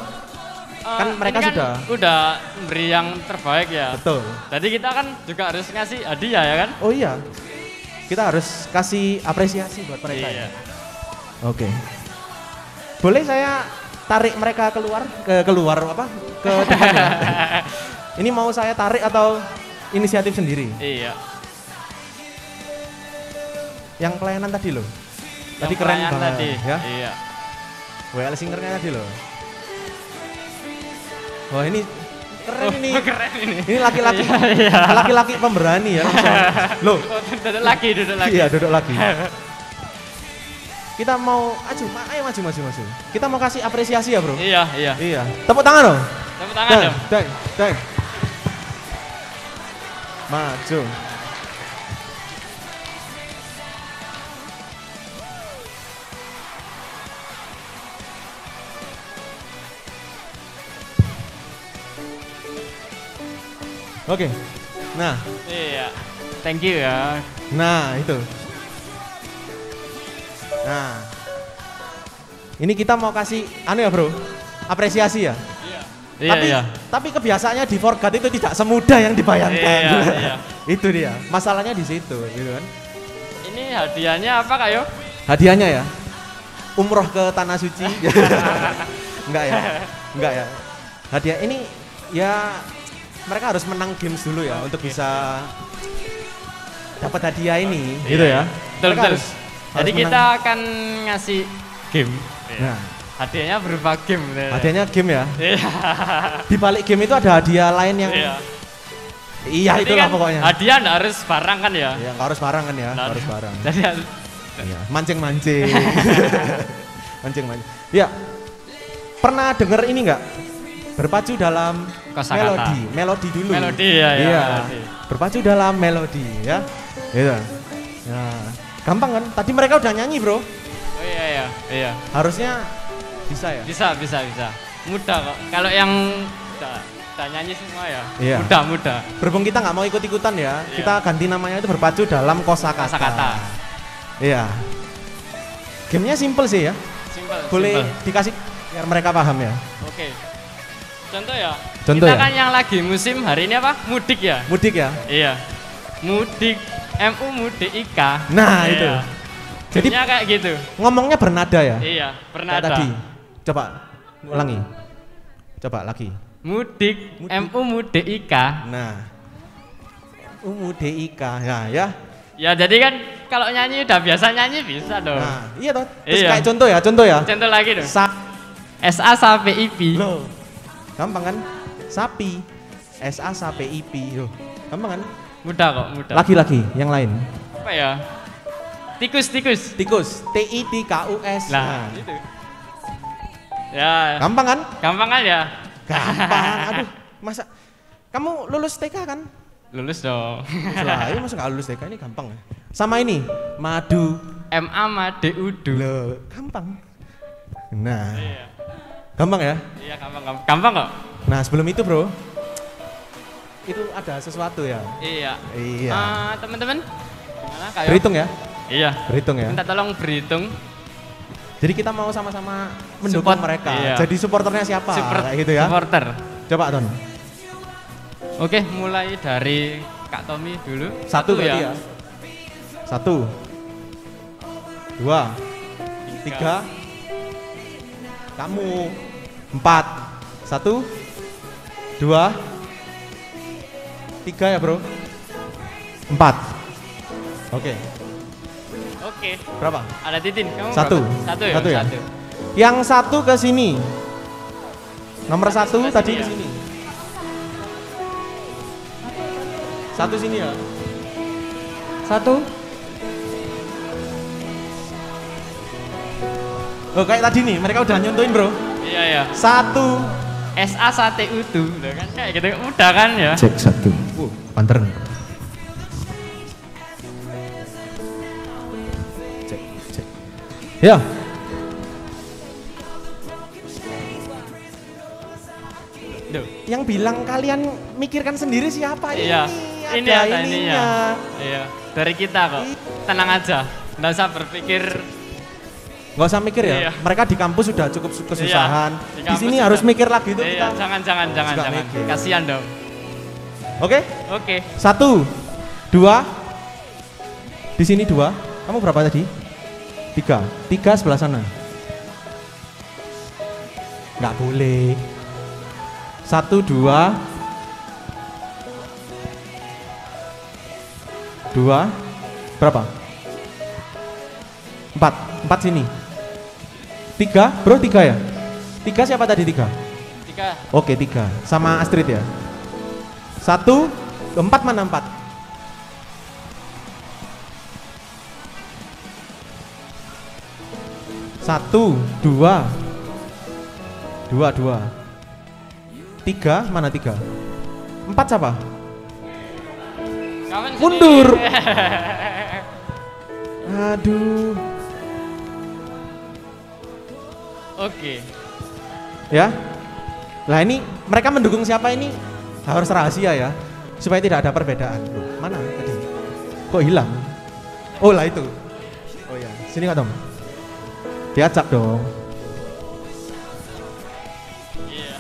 Kan mereka ini udah memberi yang terbaik ya. Betul. Jadi kita kan juga harus ngasih hadiah ya kan? Oh iya. Kita harus kasih apresiasi buat mereka Iya. ya. Oke. Boleh saya tarik mereka keluar ke depan ya? Ini mau saya tarik atau inisiatif sendiri? Iya. Yang pelayanan tadi loh. Tadi Yang keren pelayan banget tadi. ya. Iya. WL Singernya tadi loh. Wah ini keren ini. Keren ini. Ini laki-laki, Iya. laki-laki pemberani ya langsung. Loh, Duduk lagi. iya duduk lagi. Kita mau, ayo maju. Kita mau kasih apresiasi ya bro. Iya. Iya. Tepuk tangan loh. Tepuk tangan dong. Deng. Maju. Oke. Nah, Iya. Thank you ya. nah itu. Nah. Ini kita mau kasih anu ya, Bro. Apresiasi ya. Iya. Tapi kebiasaannya di forgot itu tidak semudah yang dibayangkan. Iya. Itu dia. Masalahnya di situ, gitu kan. Ini hadiahnya apa Kak Yo? Hadiahnya ya. Umroh ke tanah suci. Enggak ya. Hadiah ini ya mereka harus menang games dulu ya untuk bisa dapat hadiah ini, gitu ya. Betul. Mereka harus Jadi menang. kita akan ngasih game. Nah, Hadiahnya berupa game. hadiahnya game ya. Iya. Di balik game itu ada hadiah lain yang Iya. iya Jadi itulah kan pokoknya. Hadiah nggak harus barang kan ya? Ya, nggak harus barang kan ya, nggak harus barang. Jadi harus Iya, mancing-mancing. Mancing-mancing. Ya. Pernah denger ini enggak? Berpacu dalam Kosakata. melodi dulu. melodi ya. Iya. Melodi. Berpacu dalam melodi ya. Gitu. Ya. Gampang kan? Tadi mereka udah nyanyi, Bro. Oh iya. Harusnya bisa ya? Bisa. Mudah kok. Kalau yang udah nyanyi semua ya. Iya. Mudah. Berhubung kita nggak mau ikut-ikutan ya, Iya. kita ganti namanya itu berpacu dalam kosakata. Kosakata. Iya. Gamenya simple sih ya. Simple. Boleh simple. dikasih biar mereka paham ya. Oke. Contoh ya. Contoh kita ya? kan yang lagi musim hari ini apa? Mudik ya. Mudik ya. Iya. Mudik. Mudik Ika. Nah, Iya. itu. Jadi Jadi kayak gitu. ngomongnya bernada ya. Iya. Pernah Kayak ada. tadi. Coba ulangi. Coba lagi. Mudik. Mudik Ika. Nah. UMUDIK. Nah, ya. Ya jadi kan kalau nyanyi udah biasa nyanyi bisa dong. Nah, iya toh. Terus Iya. kayak contoh ya. Contoh lagi dong. Sa SA sampai IP. Loh. Gampang kan? Sapi. SA sampai IP. Loh. Gampang kan? Mudah kok, mudah. Lagi yang lain. Apa ya? Tikus. Tikus. TITKUS. Lah, itu. Ya, Gampang kan? gampang kan ya? Gampang. Aduh, masa kamu lulus TK kan? Lulus dong. Lah, masa nggak lulus TK ini gampang ya? Sama ini, madu. MA Made Udu. Loh, gampang. Nah, Iya. gampang ya? Iya, gampang. Gampang kok. Nah, sebelum itu, Bro. Itu ada sesuatu ya? Iya. Iya. Teman-teman, gimana kayak? Berhitung ya? Iya. Berhitung ya? Minta tolong berhitung. Jadi kita mau sama-sama mendukung Support, mereka. iya. Jadi supporternya siapa? Kayak gitu ya? Supporter. Coba, Ton. Oke, mulai dari Kak Tommy dulu. Satu berarti ya? 1, 2, 3, kamu 4, 1, 2, 3 ya, Bro? 4. Oke. Oke. Berapa? Ada Titin, kamu Satu. berapa? Satu ya? Satu ya? Satu. Yang satu ke sini. Nomor 1 Ke tadi sini ke ya? sini. Satu sini ya. 1, Oh, kayak tadi nih, mereka udah nyontoin, Bro. Iya. 1. SA Sate Udu. Udah kan kayak gitu. Udah kan ya? Cek 1. Panteren. Cek. Ya. Duh. Yang bilang kalian mikirkan sendiri siapa Iya. ini? Ini ada ininya. ininya. Iya. Dari kita kok. Tenang aja. Nggak usah berpikir. Nggak usah mikir ya. Iya. Mereka di kampus sudah cukup kesusahan. Iya, di Di kampus sini sudah. harus mikir lagi itu Iya, kita. jangan. Juga mikir. Kasihan dong. Oke? Oke. 1, 2. Di sini 2. Kamu berapa tadi? 3. 3 sebelah sana. Nggak boleh. 1, 2. 2. Berapa? 4. 4 sini. 3, Bro, 3 ya? 3 siapa tadi 3? 3. Oke, 3. Sama Astrid ya? 1, 4 mana 4? 1, 2. 2. 3, mana 3? 4 siapa? Kawan sini. Mundur. Aduh. Oke. Ya. Lah ini mereka mendukung siapa ini? Harus rahasia ya. Supaya tidak ada perbedaan. Loh, mana tadi? Kok hilang? Oh lah itu. Oh ya, sini Kak Tom. Diajak dong. Iya.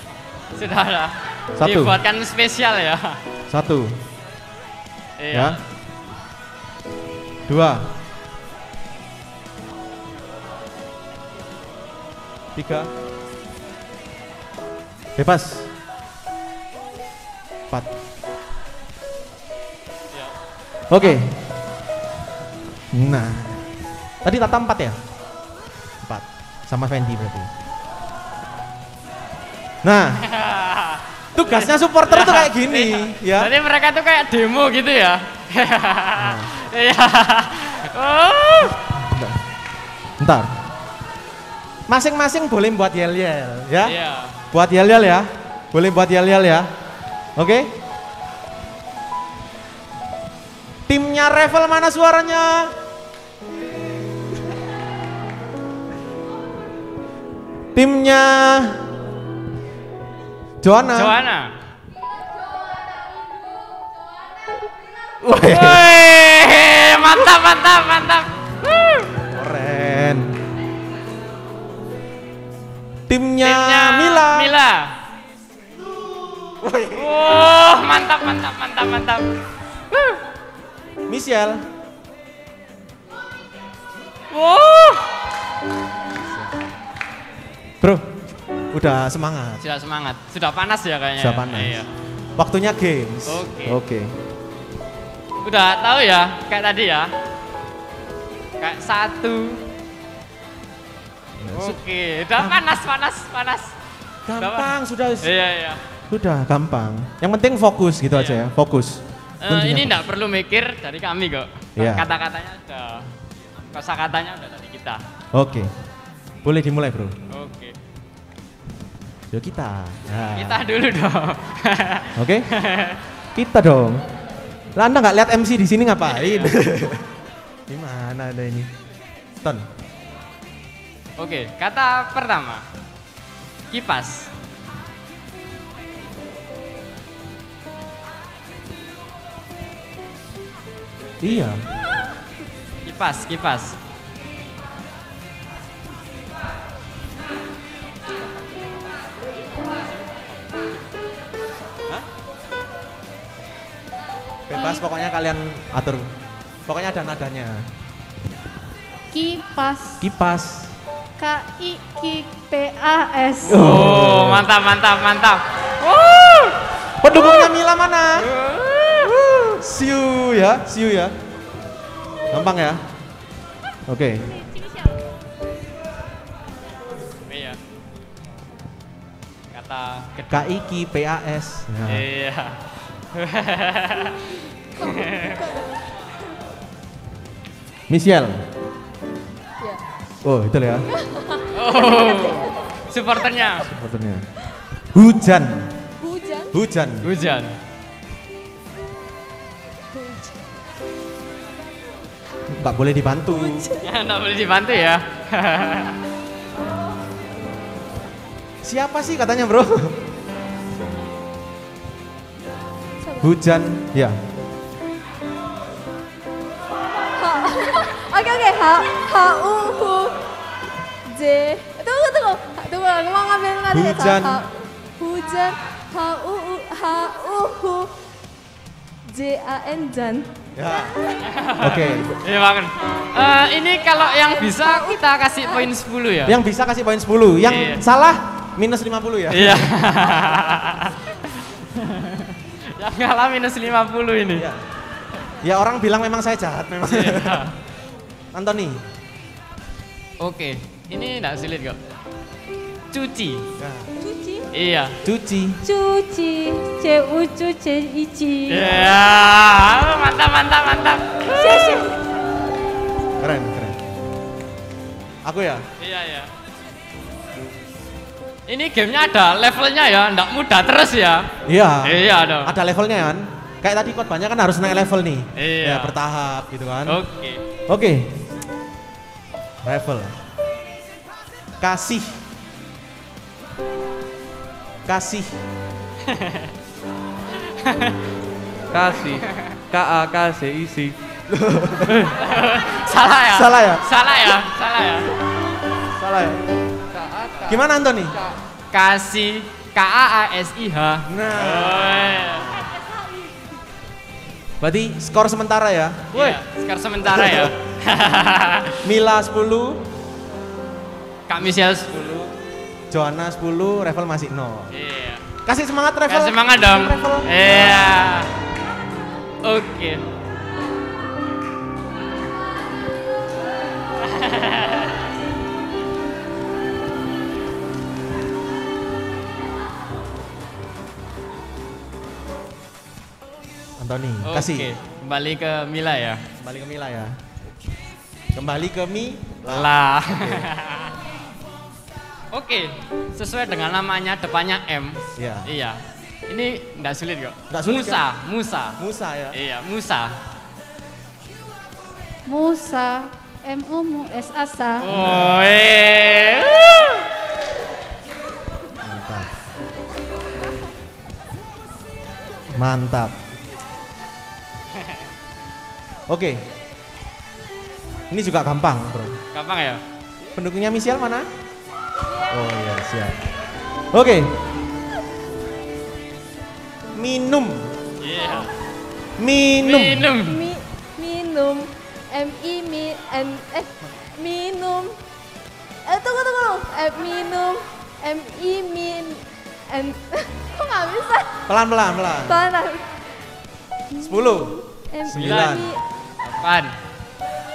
Sudah lah. Satu. Dibuatkan spesial ya. 1. Iya. Ya. 2. 3. Bebas. 4. Iya. Oke. Nah. Tadi Tata 4 ya? 4. Sama Fendi berarti. Nah. Tugasnya supporter tuh kayak gini, ya. Jadi mereka tuh kayak demo gitu ya. Iya. Oh. Bentar. Masing-masing boleh buat yel-yel, ya. Iya. Buat yel-yel ya. Boleh buat yel-yel ya. Oke? Timnya Revel mana suaranya? Timnya Joanna. Joanna. Wih, Wih, mantap, mantap, mantap. keren. Timnya Timnya Mila. Oh, mantap, mantap, mantap, mantap. Michelle. Oh, Bro, udah semangat. sudah semangat, sudah panas ya kayaknya. Sudah panas. Iya. Waktunya games. Oke. Oke. Udah tahu ya, kayak tadi ya. Kayak 1. Oke, udah panas, panas, panas. Gampang sudah. Iya, iya. Sudah gampang. Yang penting fokus gitu Iya. aja ya, fokus. Kuncinya Ini fokus. enggak perlu mikir dari kami kok. Iya. Kata-katanya udah, kosakatanya udah dari kita. Oke. Boleh dimulai, Bro. Oke. Yuk kita. Nah. Kita dulu dong. Oke. Kita dong. Lah Anda nggak lihat MC di sini ngapain? Gimana ada ini? Ton. Oke, kata pertama. Kipas. Iya. Kipas, kipas. Bebas pokoknya kalian atur. Pokoknya ada nadanya. Kipas. Kipas. KIKPAS. Oh, mantap, mantap, mantap. Pendukungnya Mila mana? Siu ya, siu ya. Gampang ya. Oke. Iya. Kata KIKPAS. Nah. Iya. Michelle. Oh, itu ya. Oh, supporternya. Fotonya. Hujan. Hujan. Hujan. Hujan. Nggak boleh dibantu. Ya, nggak boleh dibantu ya. Siapa sih katanya, Bro? Hujan, ya. Oke, H U H J. Tunggu. Aku mau ngambil nada. Hujan. Hujan. H U J A N Jan. Ya. Oke. Iya banget. Ini kalau yang bisa kita kasih poin 10 ya. Yang bisa kasih poin 10, yang Iya. salah minus 50 ya. Iya. Yang kalah minus 50 ini. Ya. Ya orang bilang memang saya jahat memang. Iya. Anthony. Oke, ini enggak sulit kok. Cuci. Ya. Cuci. Iya. Cuci. Cuci. C U C C I C. Iya. Mantap, mantap, mantap. Keren. Aku ya. Iya, iya. Ini gamenya ada levelnya ya, nggak mudah terus ya. Iya. Iya dong. Ada levelnya kan. Kayak tadi khotbahnya kan harus naik level nih. Iya. Ya, bertahap gitu kan. Oke. Oke. Level. Kasih. Kasih. Kasih. KAKCIC. Salah ya? Salah ya? Salah ya? Salah ya? Salah ya? Gimana Antoni? Kasih KAASIH. Nah. Oh, Berarti skor sementara ya. woi, skor sementara ya. Mila 10, Kak Michelle 10. Joanna 10, Revel masih 0. Iya. Kasih semangat Revel. Kasih semangat dong. Revel. Iya. Oke. Antoni, Oke, kasih. kembali ke Mila ya. Kembali ke Mila ya. Kembali ke Mi. Lah. Oke, sesuai dengan namanya depannya M. Iya. Iya. Ini enggak sulit kok. Nggak sulit, Musa, Musa. Musa ya. Iya, Musa. Musa, MUSASA. Oh, Mantap. Mantap. Oke. Ini juga gampang, Bro. Gampang ya? Pendukungnya Michelle mana? Oh iya, siap. Oke. Minum. Iya. Minum. Minum. Minum. Minum. Tunggu. Minum. Kok nggak bisa? Pelan-pelan. Tanah. 10, 9, 8,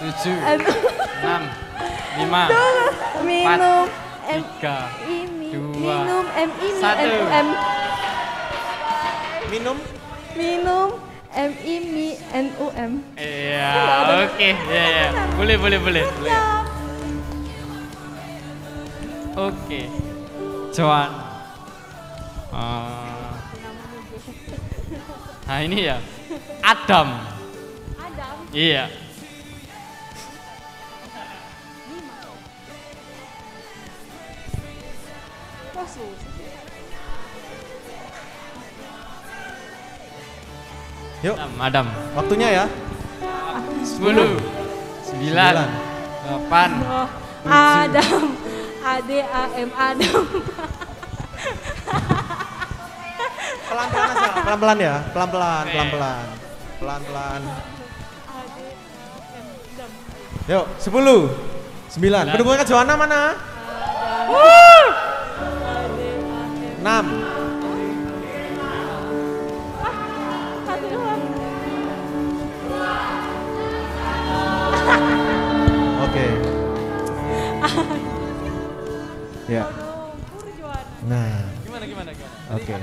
7, 6, 5, Minum. 3, dua, Minum. satu. minum. Minum. MINUM. Iya, oke. Iya. Boleh. Oke. Joan. Nah ini ya. Adam. Iya. Yuk, Adam. waktunya ya. 10, 9, 8, Adam. ADAM Adam. Pelan-pelan aja. Pelan-pelan ya. Pelan-pelan. Yuk, 10, 9. Pendukungnya Joanna mana? 6. Oke. Ya. Nah. Gimana? Oke.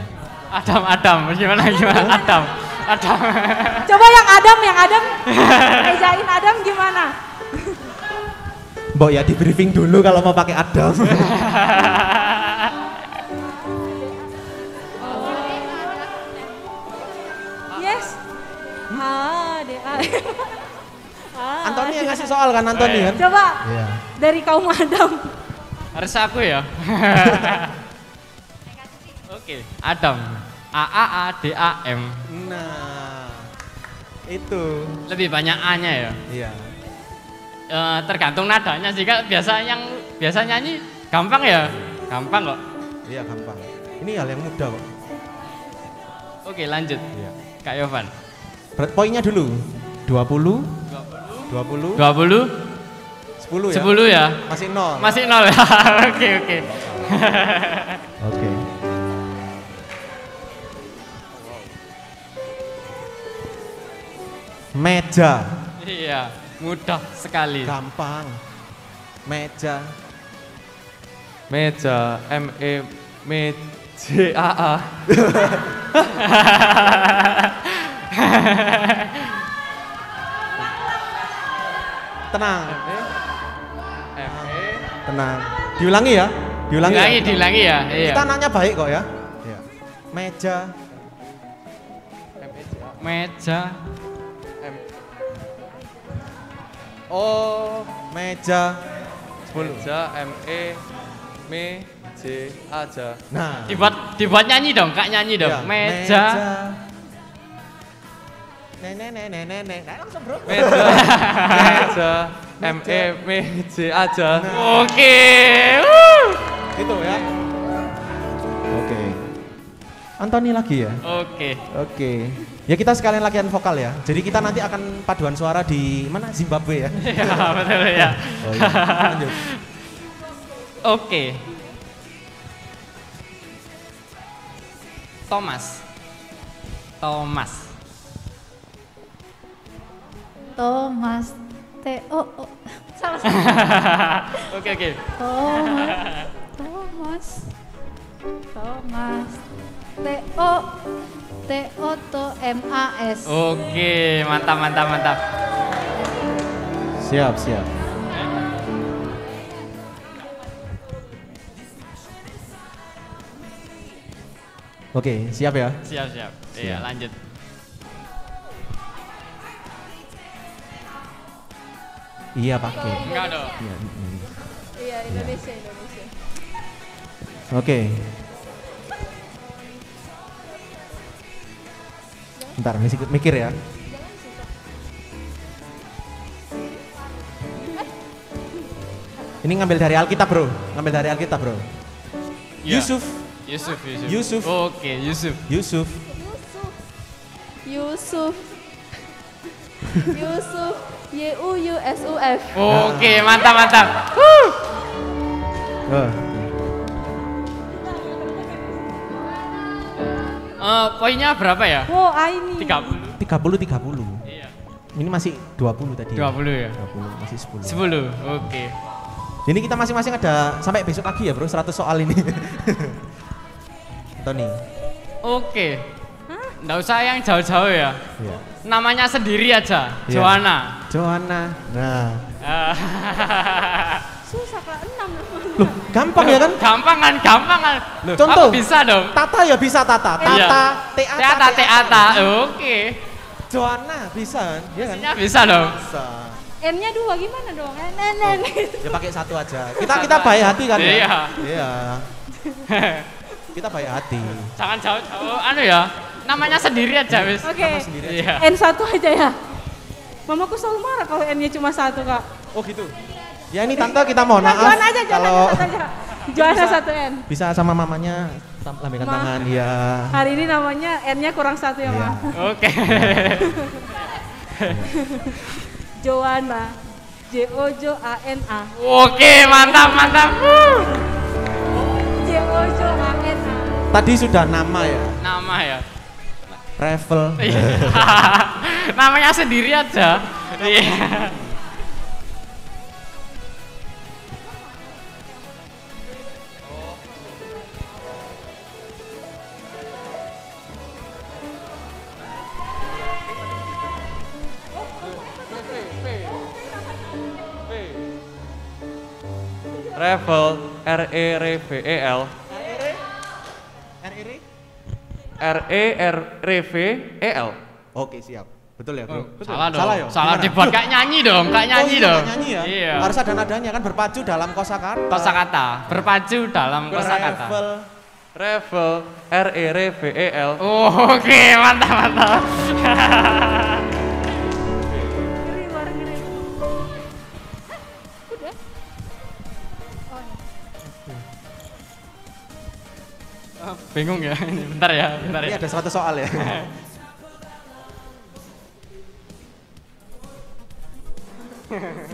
Adam. Gimana? Adam. Coba yang Adam. Ejain Adam gimana? Mbok ya di briefing dulu kalau mau pakai Adam. Yes. ADAM. Antoni yang ngasih soal kan Antoni kan? Coba Iya. dari kaum Adam. Harus aku ya. Oke, Adam. AAADAM. Nah. Itu. Lebih banyak A-nya ya. Iya. Tergantung nadanya sih Kak. Biasa nyanyi gampang ya. Gampang kok. Iya, gampang. Ini hal yang mudah kok. Oke, lanjut. Iya. Kak Yovan. Berat poinnya dulu. 20, 20, 20, 10 ya. 10 ya. Masih 0. Masih 0 ya. Oke. Oke. Meja. Iya, mudah sekali. Gampang. Meja. MEJAA. Tenang. ME. Tenang. Diulangi ya. Diulangi ya. Iya. Kita anaknya baik kok ya. Iya. Meja. Meja. Oh, meja. 10. Meja, aja. Nah. Dibuat nyanyi dong, Kak nyanyi dong. Iya. Meja. Nenek. Langsung bro. Meja, aja. Oke. Gitu ya. Oke. Antoni lagi ya? Oke. Ya kita sekalian latihan vokal ya. Jadi kita nanti akan paduan suara di mana? Zimbabwe ya? Iya, betul ya. Oh iya. Lanjut. Oke. Thomas. Thomas. Salah. Oke. Thomas. Mas. Oke, mantap. Siap. Oke, siap ya? Siap. Iya, lanjut. Iya pakai. Enggak dong. Iya, Indonesia. Oke. Bentar, mikir ya. Ini ngambil dari Alkitab bro. Ya. Yusuf. Oke, Yusuf. Yusuf. YUSUF. Oke, mantap. Poinnya berapa ya? Wow, ini. 30. 30. Iya. Ini masih 20 tadi. 20 ya? 20, masih 10. 10. Oke. Jadi kita masing-masing ada sampai besok pagi ya bro, 100 soal ini. Tony. Oke. Nggak usah yang jauh-jauh ya. Iya. Namanya sendiri aja. Iya. Joanna. Nah. Susah Kak, 6 namanya. Loh, gampang ya kan? Gampang kan? Loh, Contoh. aku bisa dong. Tata ya bisa Tata. Iya. Teata. Oke. Joanna bisa kan? Iya kan? Ya bisa dong. Bisa. N-nya 2 gimana dong? Nenen. Ya pakai 1 aja. Kita baik hati kan ya? Iya. Kita baik hati. Jangan jauh-jauh ya. Namanya sendiri aja wis. Oke. Iya. N1 aja ya. Mamaku selalu marah kalau N-nya cuma 1 Kak. Oh gitu. Ya ini tante kita mohon maaf. Joanna aja, kalau Joanna 1 N. bisa sama mamanya lambaikan tangan ya. Hari ini namanya N-nya kurang 1 ya, Ma. Oke. Joanna. JOJOANA. Oke, mantap. JOJOANA. Tadi sudah nama ya. Nama ya. Revel. Namanya sendiri aja. Iya. Revel, RERVEL. RERVEL. Oke siap. Betul ya bro? Betul. Salah dong. Salah ya? Salah Gimana? dibuat kayak nyanyi dong, Kayak nyanyi dong. ya? Iya. Harus ada nadanya kan berpacu dalam kosakata. Kosakata, berpacu dalam kosakata. Revel, RERVEL. Oke, mantap. Bingung ya ini. Bentar ya. Ini ada 100 soal ya.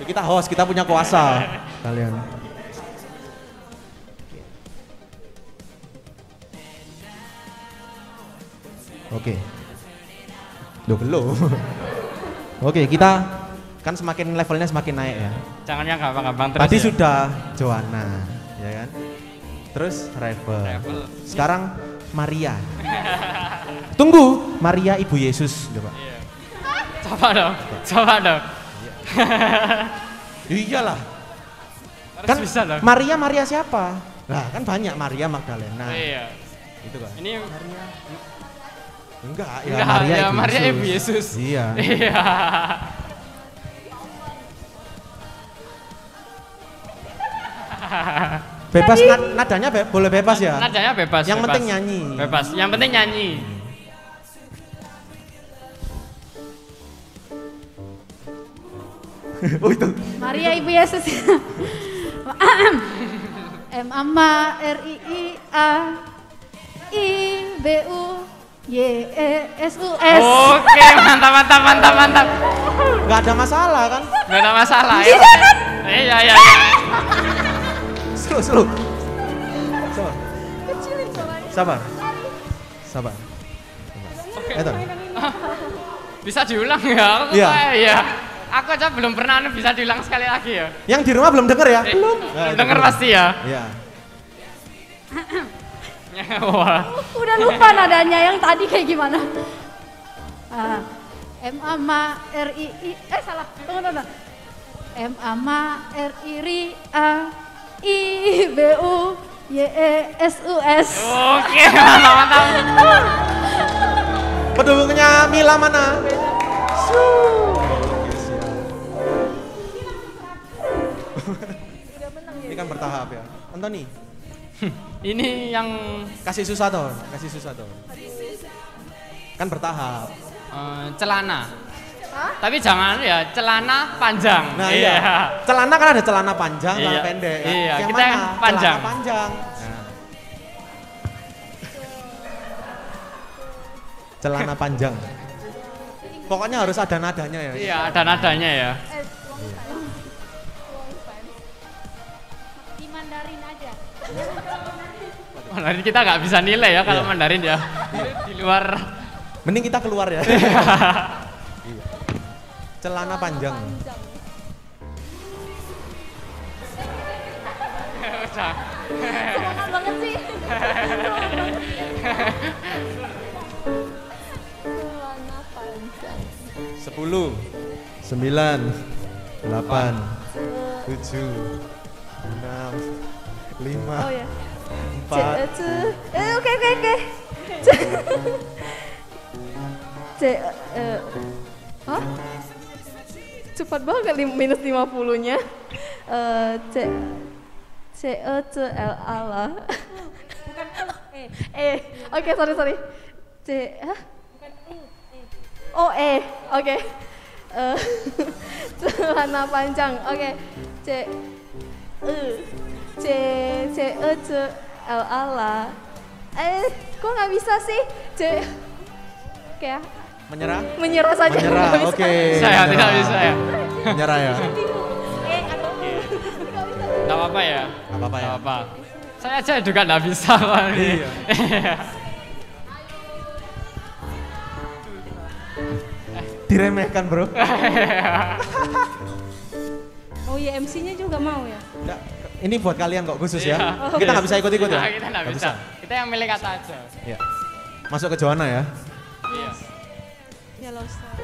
Kita host, kita punya kuasa. Kalian. Oke. Loh belum. Oke, kita kan semakin levelnya semakin naik ya. Jangan yang gampang-gampang terus. Tadi ya. sudah Joanna, ya kan? Terus Revel. Sekarang Maria. Tunggu, Maria Ibu Yesus, coba. Iya. Coba dong. Iyalah. Harus Kan bisa dong. Maria siapa? Nah, kan banyak Maria Magdalena. Iya. Itu kan. Ini Maria. Enggak, ya enggak, Maria ya Ibu Maria Yesus. Ibu Yesus. Iya. Iya. Bebas nadanya boleh bebas ya. Nadanya bebas. Yang bebas. penting nyanyi. Bebas. Yang penting nyanyi. Oh itu. Maria Ibu Yesus. M A R I A I B U Y E S U S. Oke, mantap mantap mantap mantap. Enggak ada masalah kan? Gak ada masalah ya. Iya iya. Slow. Sabar. Sabar. Sabar. Itu. Bisa diulang ya? Iya. Iya. Aku aja belum pernah bisa diulang sekali lagi ya. Yang di rumah belum denger ya? Belum. Belum denger pasti ya. Iya. Wah. Udah lupa nadanya yang tadi kayak gimana. M A R I salah. Tunggu. M A R I A I B U Y E S U S. Oke, mantap mantap. Pendukungnya Mila mana? Ini kan bertahap ya. Antoni. Ini yang Kasih susah toh. Kan bertahap. celana. Tapi jangan ya celana panjang. Nah iya. Celana kan ada celana panjang, celana Iya. pendek. Iya, Yang kita mana? yang panjang. Celana panjang. Celana panjang. Pokoknya harus ada nadanya ya. Iya, ada nadanya ya. Di Mandarin aja. Mandarin kita nggak bisa nilai ya kalau Iya. Mandarin ya. Di luar. Mending kita keluar ya. Iya. Celana panjang. Semangat banget sih. Celana panjang. 10, 9, 8, 7, 6, 5, Oh ya. 4, Oke. Hah? Cepat banget minus 50-nya. C E C L A lah. Bukan Oke, sorry. C hah? Bukan Oh, Oke. Celana panjang. Oke. C E C L A lah. Kok nggak bisa sih? Kayak menyerah? menyerah saja. Menyerah, nggak bisa. oke. Saya tidak bisa ya. Menyerah ya? Atau Nggak apa-apa ya. Gak apa-apa ya? Nggak apa. Saya aja juga nggak bisa Pak. Iya. Diremehkan bro. Oh iya, MC-nya juga mau ya? Nggak, ini buat kalian kok khusus ya. Iya. Kita nggak bisa ikut-ikut ya? Nah, kita nggak bisa. Kita yang milih kata aja. Iya. Masuk ke Joanna ya. Iya. Yellow Star.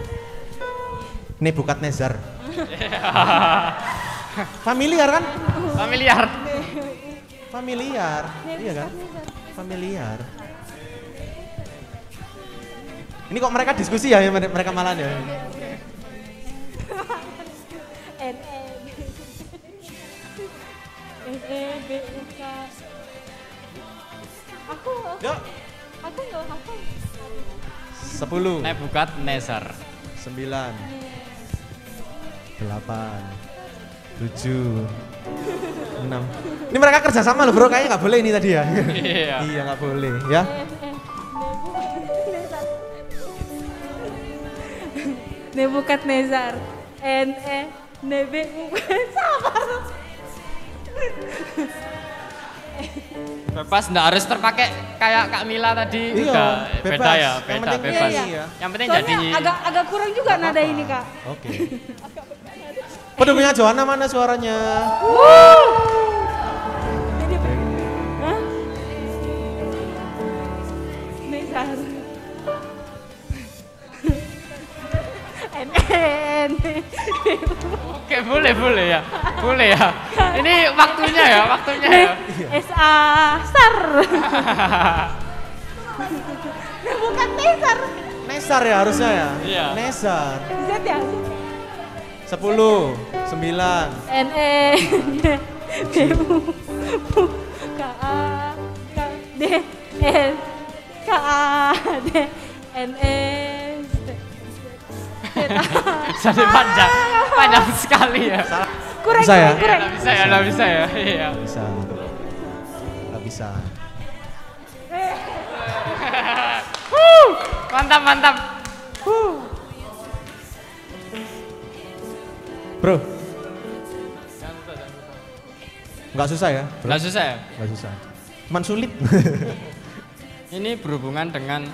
Nebukadnezar. Familiar kan? Familiar. Familiar. Iya kan? Familiar. Ini kok mereka diskusi ya, mereka malah ya. NEBUK. Aku Yuk. nggak hafal. 10, Nebukadnezar. 9, 8, 7, 6. Ini mereka kerja sama loh bro, kayaknya nggak boleh ini tadi ya. Iya. Iya nggak boleh ya. Nebukadnezar. NEBUK. Sabar. Bebas, nggak harus terpakai kayak Kak Mila tadi. Iya, Udah, bebas. beda ya, Yang beda, penting bebas. nyanyi ya. Yang penting Soalnya jadi agak kurang juga Nggak nada apa-apa. ini, Kak. Oke. Pendukungnya Joanna mana suaranya? Hah? Nezar. N Oke, boleh ya. Boleh ya. Ini waktunya ya. SA Sar. Bukan Nesar. Nesar ya harusnya ya? Iya. Nesar. Z ya? 10, 9. NE BU KA D N KA D NE Jadi panjang sekali ya. kurang Bisa ya? kurang. Nggak bisa ya. Iya. Bisa. Gak bisa. Mantap. Bro. Nggak susah ya? Bro? Nggak susah ya. Nggak susah. Cuman sulit. Ini berhubungan dengan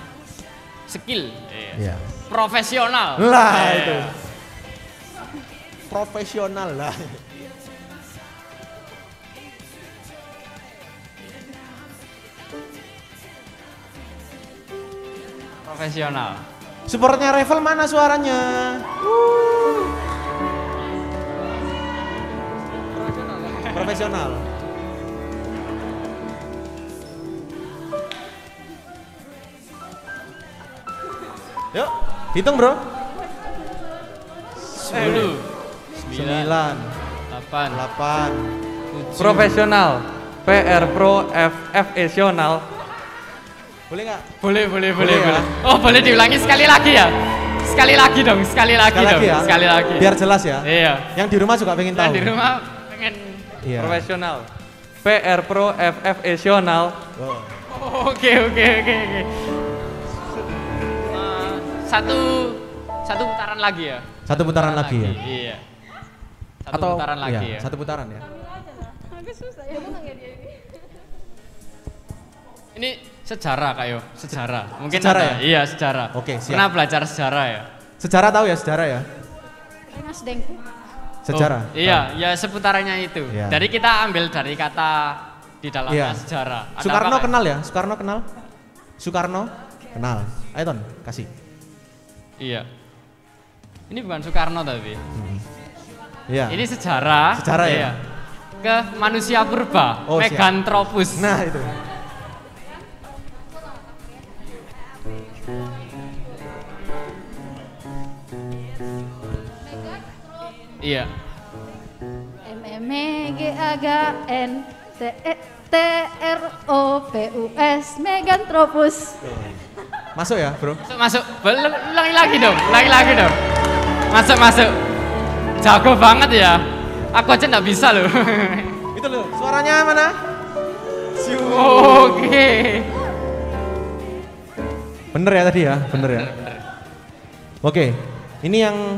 skill. Iya. Profesional. Lah Iya. itu. Profesional lah. Profesional. Supportnya Revel mana suaranya? Profesional. Yuk, hitung bro. 10, 9, 8. 7. Profesional. PR Pro FFesional. Boleh nggak? Boleh. ya? Oh, boleh diulangi sekali lagi ya? Sekali lagi dong. Sekali lagi ya? Sekali lagi. Biar jelas ya. Iya. Yang di rumah juga pengen tahu. Di rumah pengen. Iya. Profesional. PR Pro FFesional. Oh. Oke. Satu putaran lagi ya? Satu putaran lagi ya? Iya. Satu putaran lagi ya? Satu putaran ya. Agak susah ya. Ini sejarah Kak Yo, sejarah. Mungkin Sejarah ada, ya? Iya, sejarah. Oke, siap. Pernah belajar sejarah ya? Sejarah tahu ya sejarah ya? Mas Deng. Sejarah. Oh, iya, ya seputarannya itu. Iya. Dari kita ambil dari kata di dalamnya Iya. sejarah. Ada Soekarno apa, Kak? kenal ya? Soekarno kenal? Soekarno kenal. Ayo Ton, kasih. Iya. Ini bukan Soekarno tapi. Iya. Ini sejarah. Sejarah ya? Iya. Ke manusia purba, Oh, siap. Meganthropus. Nah itu. Iya. MEGAGN TROPUS Meganthropus. Masuk ya bro? Masuk. Ulangi lagi dong. Masuk. Jago banget ya. Aku aja nggak bisa loh. Itu loh, suaranya mana? Oke. Bener ya tadi ya? Bener ya? Oke, ini yang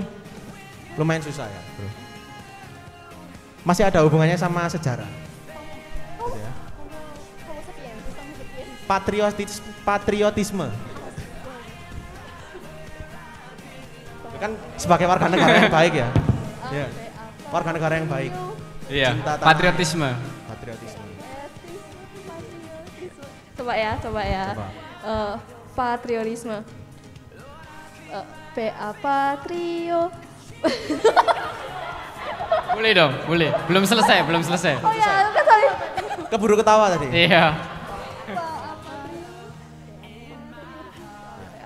lumayan susah ya bro. Masih ada hubungannya sama sejarah. Gitu ya. Patriotisme. Itu kan sebagai warga negara yang baik ya. Iya. Warga negara yang baik. Iya. Cinta tanah. Patriotisme. Patriotisme. Coba ya. Coba. Patriotisme. PA Patrio. Boleh dong, boleh. Belum selesai. Oh ya, sorry. Keburu ketawa tadi. Iya.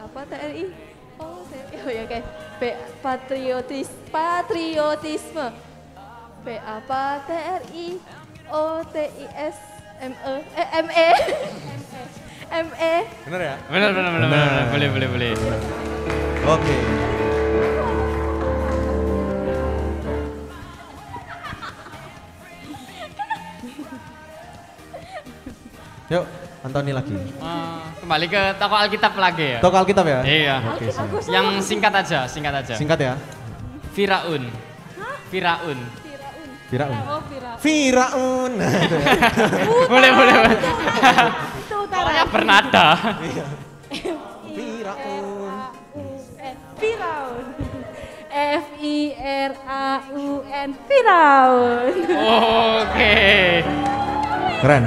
Apa TNI? Oh, TNI. Oh ya, oke. Patriotisme. P apa TRI OTIS ME. Bener ya? Benar. Boleh. Oke. Yuk, Antoni lagi. Kembali ke toko Alkitab lagi ya. Toko Alkitab ya? Iya. Oke, siap. Yang singkat aja. Singkat ya. Firaun. Firaun. Oh, Firaun. Nah, itu ya. Boleh. Itu utara. Pokoknya bernada. Firaun. Firaun. FIRAUN Firaun. Oke. Keren.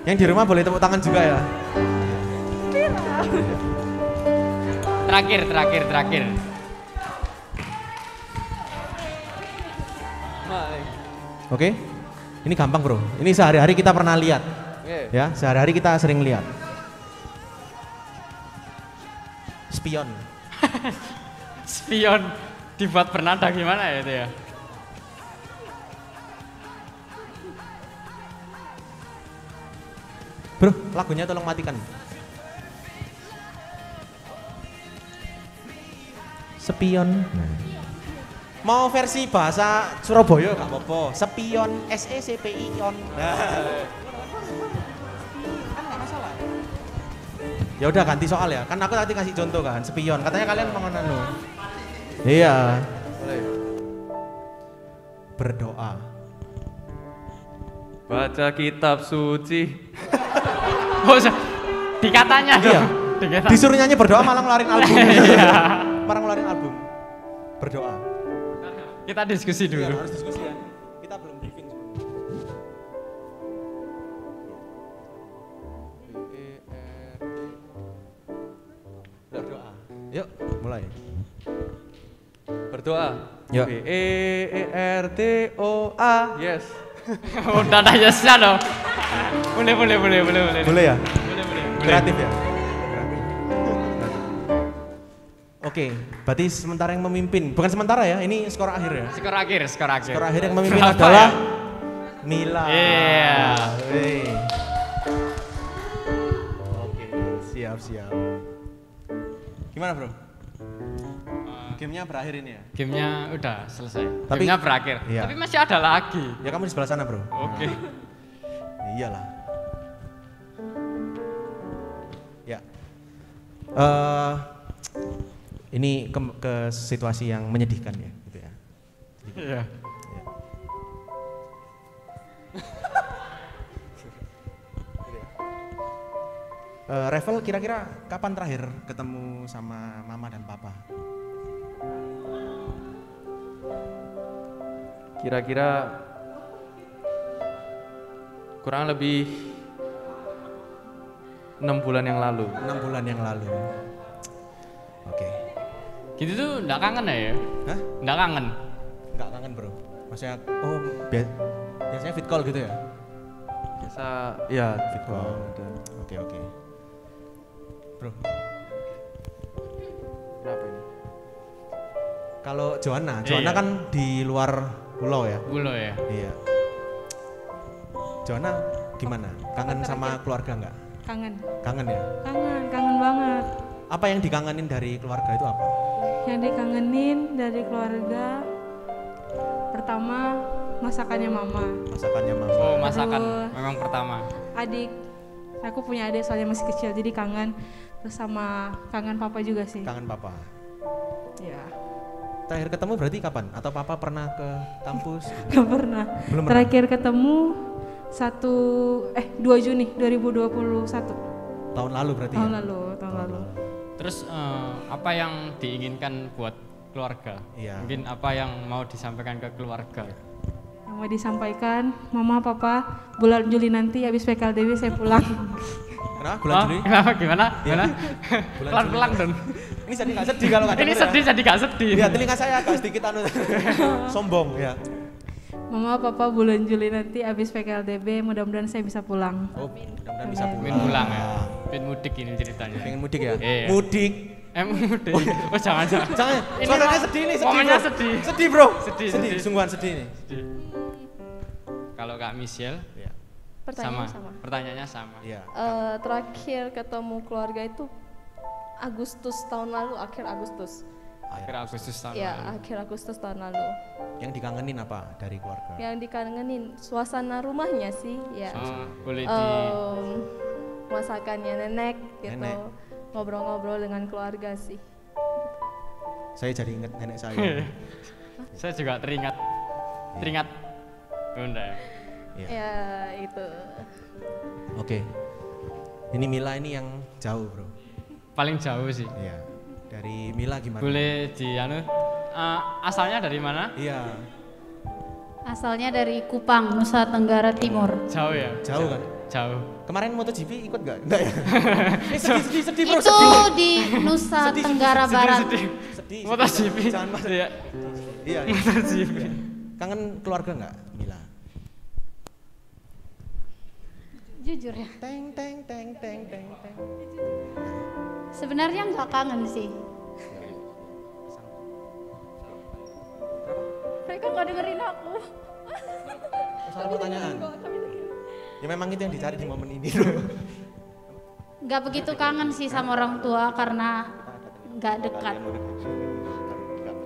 Yang di rumah boleh tepuk tangan juga ya. Terakhir. Oke? Ini gampang bro, ini sehari-hari kita pernah lihat. Ya, sehari-hari kita sering lihat. Spion. Spion dibuat bernada gimana ya itu ya? Bro, lagunya tolong matikan. Spion. Mau versi bahasa Surabaya gak apa-apa. Spion, SECPION. Kan gak masalah. Ya udah ganti soal ya. Kan aku tadi kasih contoh kan, spion. Katanya kalian mau anu. Iya. Berdoa. Baca kitab suci. Oh, dikatanya Iya. dong. Dikata. Disuruh nyanyi berdoa malah ngeluarin album. Malah ngeluarin album. Berdoa. Kita diskusi Iya, dulu. harus diskusi ya. Kita belum briefing sebelumnya. Berdoa. Yuk, mulai. Berdoa. Yuk. BEERDOA. Yes. Udah ada yesnya dong. Boleh. Boleh ya? Boleh. Kreatif ya? Oke, berarti sementara yang memimpin, bukan sementara ya, ini skor akhir ya. Skor akhir. Skor akhir yang memimpin Berapa adalah ya? Mila. Iya. Wih. Oke, siap. Gimana bro? Gamenya berakhir ini ya? Gamenya udah selesai. Tapi- Gamenya berakhir. Iya. Tapi masih ada lagi. Ya kamu di sebelah sana bro. Oke. Iyalah. Ya. Ini ke situasi yang menyedihkan ya, gitu ya. Iya. Revel kira-kira kapan terakhir ketemu sama mama dan papa? Kira-kira kurang lebih 6 bulan yang lalu. 6 bulan yang lalu. Oke. Gitu tuh enggak kangen ya? Hah? Enggak kangen. Enggak kangen bro. Maksudnya, biasanya fit call gitu ya? Biasa ya Fit call. Oke. Bro, Kenapa ini? kalau Joanna Iya. kan di luar pulau ya? Bulo ya. Iya. Joanna gimana? Kangen sama keluarga nggak? Kangen Kangen ya? kangen banget. Apa yang dikangenin dari keluarga itu apa? Yang dikangenin dari keluarga, pertama masakannya mama. Masakannya mama. Oh, masakan Aduh. memang pertama. Adik, aku punya adik soalnya masih kecil jadi kangen. Terus sama kangen papa juga sih. Kangen papa. Ya, Terakhir ketemu berarti kapan? Atau papa pernah ke kampus? gak pernah. Belum pernah? Terakhir ketemu 2 Juni 2021. Tahun lalu berarti Tahun ya? lalu. Terus apa yang diinginkan buat keluarga? Iya. Mungkin apa yang mau disampaikan ke keluarga? Yang mau disampaikan, mama, papa, bulan Juli nanti habis PKLDW saya pulang. Kenapa? Bulan Juli? Kenapa? Gimana? Bulan Pelan-pelan Juli. don. Ini jadi nggak sedih kalau nggak Ini denger ya? sedih jadi gak sedih. Lihat telinga saya agak sedikit sombong ya. Mama, papa, bulan Juli nanti habis PKLDB, mudah-mudahan saya bisa pulang. Oh, mudah-mudahan bisa Amin. Pengen pulang ya. Pengen mudik ini ceritanya. Pengen mudik ya? Iya. Mudik. Mudik. Oh jangan. Jangan, Ini suaranya sedih nih, sedih momennya bro. sedih. Sedih bro. Sedih. Sungguhan sedih nih. Kalau Kak Michelle pertanyaannya sama. Iya. Terakhir ketemu keluarga itu Agustus tahun lalu, akhir Agustus. Akhir Agustus tahun Ya, lalu. akhir Agustus tahun lalu. Yang dikangenin apa dari keluarga? Yang dikangenin suasana rumahnya sih, ya. Boleh di Masakannya nenek gitu. Nenek. Ngobrol-ngobrol dengan keluarga sih. Saya jadi inget nenek saya. Saya juga teringat Bunda ya. Iya. Ya, itu. Oke. Ini Mila ini yang jauh bro. Paling jauh sih. Iya. Dari Mila gimana? Boleh di asalnya dari mana? Iya. Asalnya dari Kupang, Nusa Tenggara Timur. Jauh ya? Jauh kan? Jauh. Kemarin MotoGP ikut nggak? Enggak ya? Ini sedih bro. Itu di Nusa Tenggara Barat. Sedih. MotoGP. Jangan mas. Iya. Iya. MotoGP. Kangen keluarga nggak Mila? Jujur ya. Teng teng teng teng teng teng. Sebenarnya nggak kangen sih. Mereka nggak dengerin aku. Salah pertanyaan. Ya memang itu yang dicari di momen ini. Nggak begitu kangen sih sama orang tua karena nggak dekat.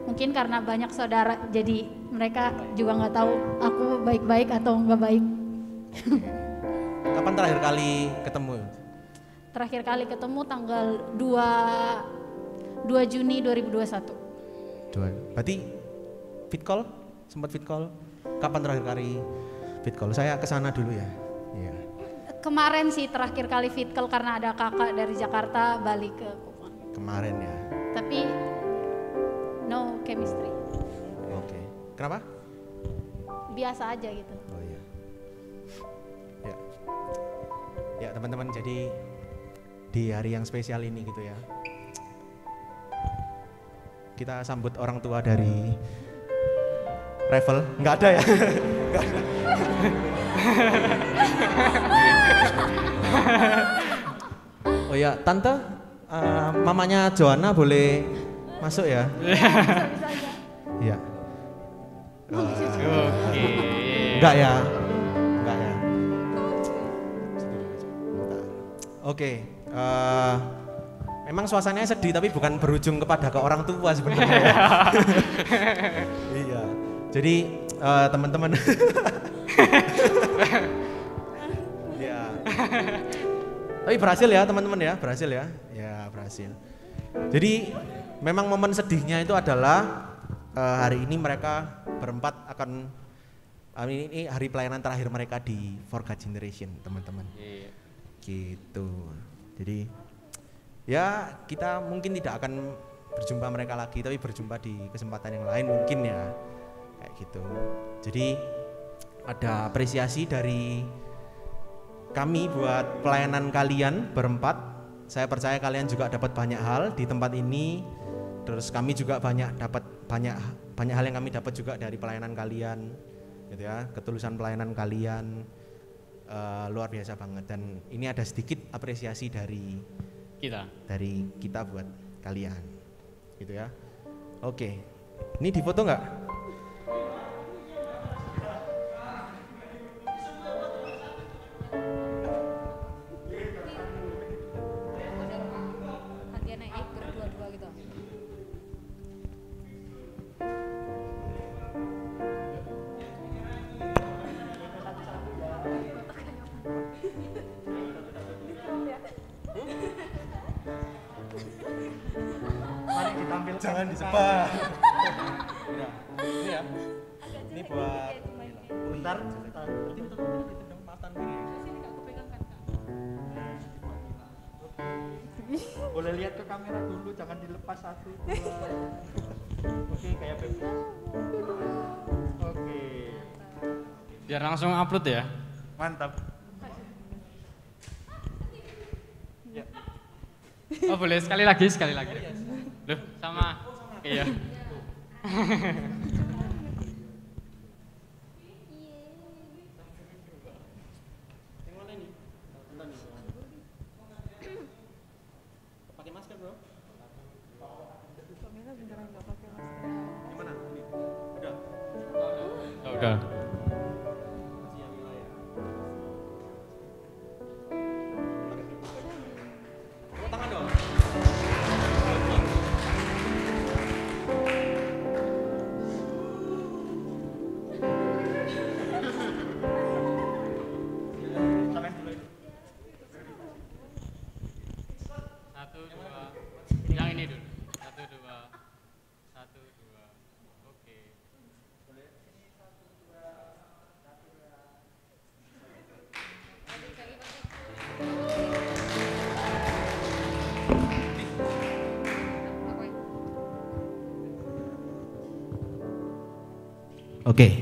Mungkin karena banyak saudara, jadi mereka juga nggak tahu aku baik-baik atau nggak baik. Kapan terakhir kali ketemu? Terakhir kali ketemu tanggal 2 Juni 2021. Berarti fit call? Sempat fit call? Kapan terakhir kali fit call? Saya kesana dulu ya. Iya. Kemarin sih terakhir kali fit call karena ada kakak dari Jakarta balik ke Kupang. Kemarin ya. Tapi no chemistry. Oke. Kenapa? Biasa aja gitu. Oh iya. Ya. Ya teman-teman, jadi di hari yang spesial ini gitu ya, kita sambut orang tua dari Revel. Nggak ada ya? Nggak ada. Oh ya, tante, mamanya Joanna boleh masuk ya? Iya. Oke. Enggak ya? Enggak ya? Oke. Memang suasananya sedih tapi bukan berujung kepada ke orang tua sebenarnya. Iya. Jadi teman-teman. Iya. Tapi berhasil ya teman-teman ya, berhasil ya. Ya berhasil. Jadi memang momen sedihnya itu adalah hari ini mereka berempat akan ini hari pelayanan terakhir mereka di For God Generation teman-teman. Gitu. Jadi ya kita mungkin tidak akan berjumpa mereka lagi, tapi berjumpa di kesempatan yang lain mungkin ya, kayak gitu. Jadi ada apresiasi dari kami buat pelayanan kalian berempat. Saya percaya kalian juga dapat banyak hal di tempat ini. Terus kami juga dapat banyak hal yang kami dapat juga dari pelayanan kalian, gitu ya. Ketulusan pelayanan kalian luar biasa banget, dan ini ada sedikit apresiasi dari kita buat kalian, gitu ya. Oke, ini difoto nggak? Jangan disebar. Ya, ini ya. Ini buat bentar. Boleh lihat ke kamera dulu, jangan dilepas satu. Oke, kayak Pep. Oke. Biar langsung upload ya. Mantap. Ya. Oh boleh sekali lagi. Loh sama. Iya. Pakai masker bro? Gimana? Udah. Tangan dong. Yang ini dulu. 1, 2. 1, 2. Oke. Oke.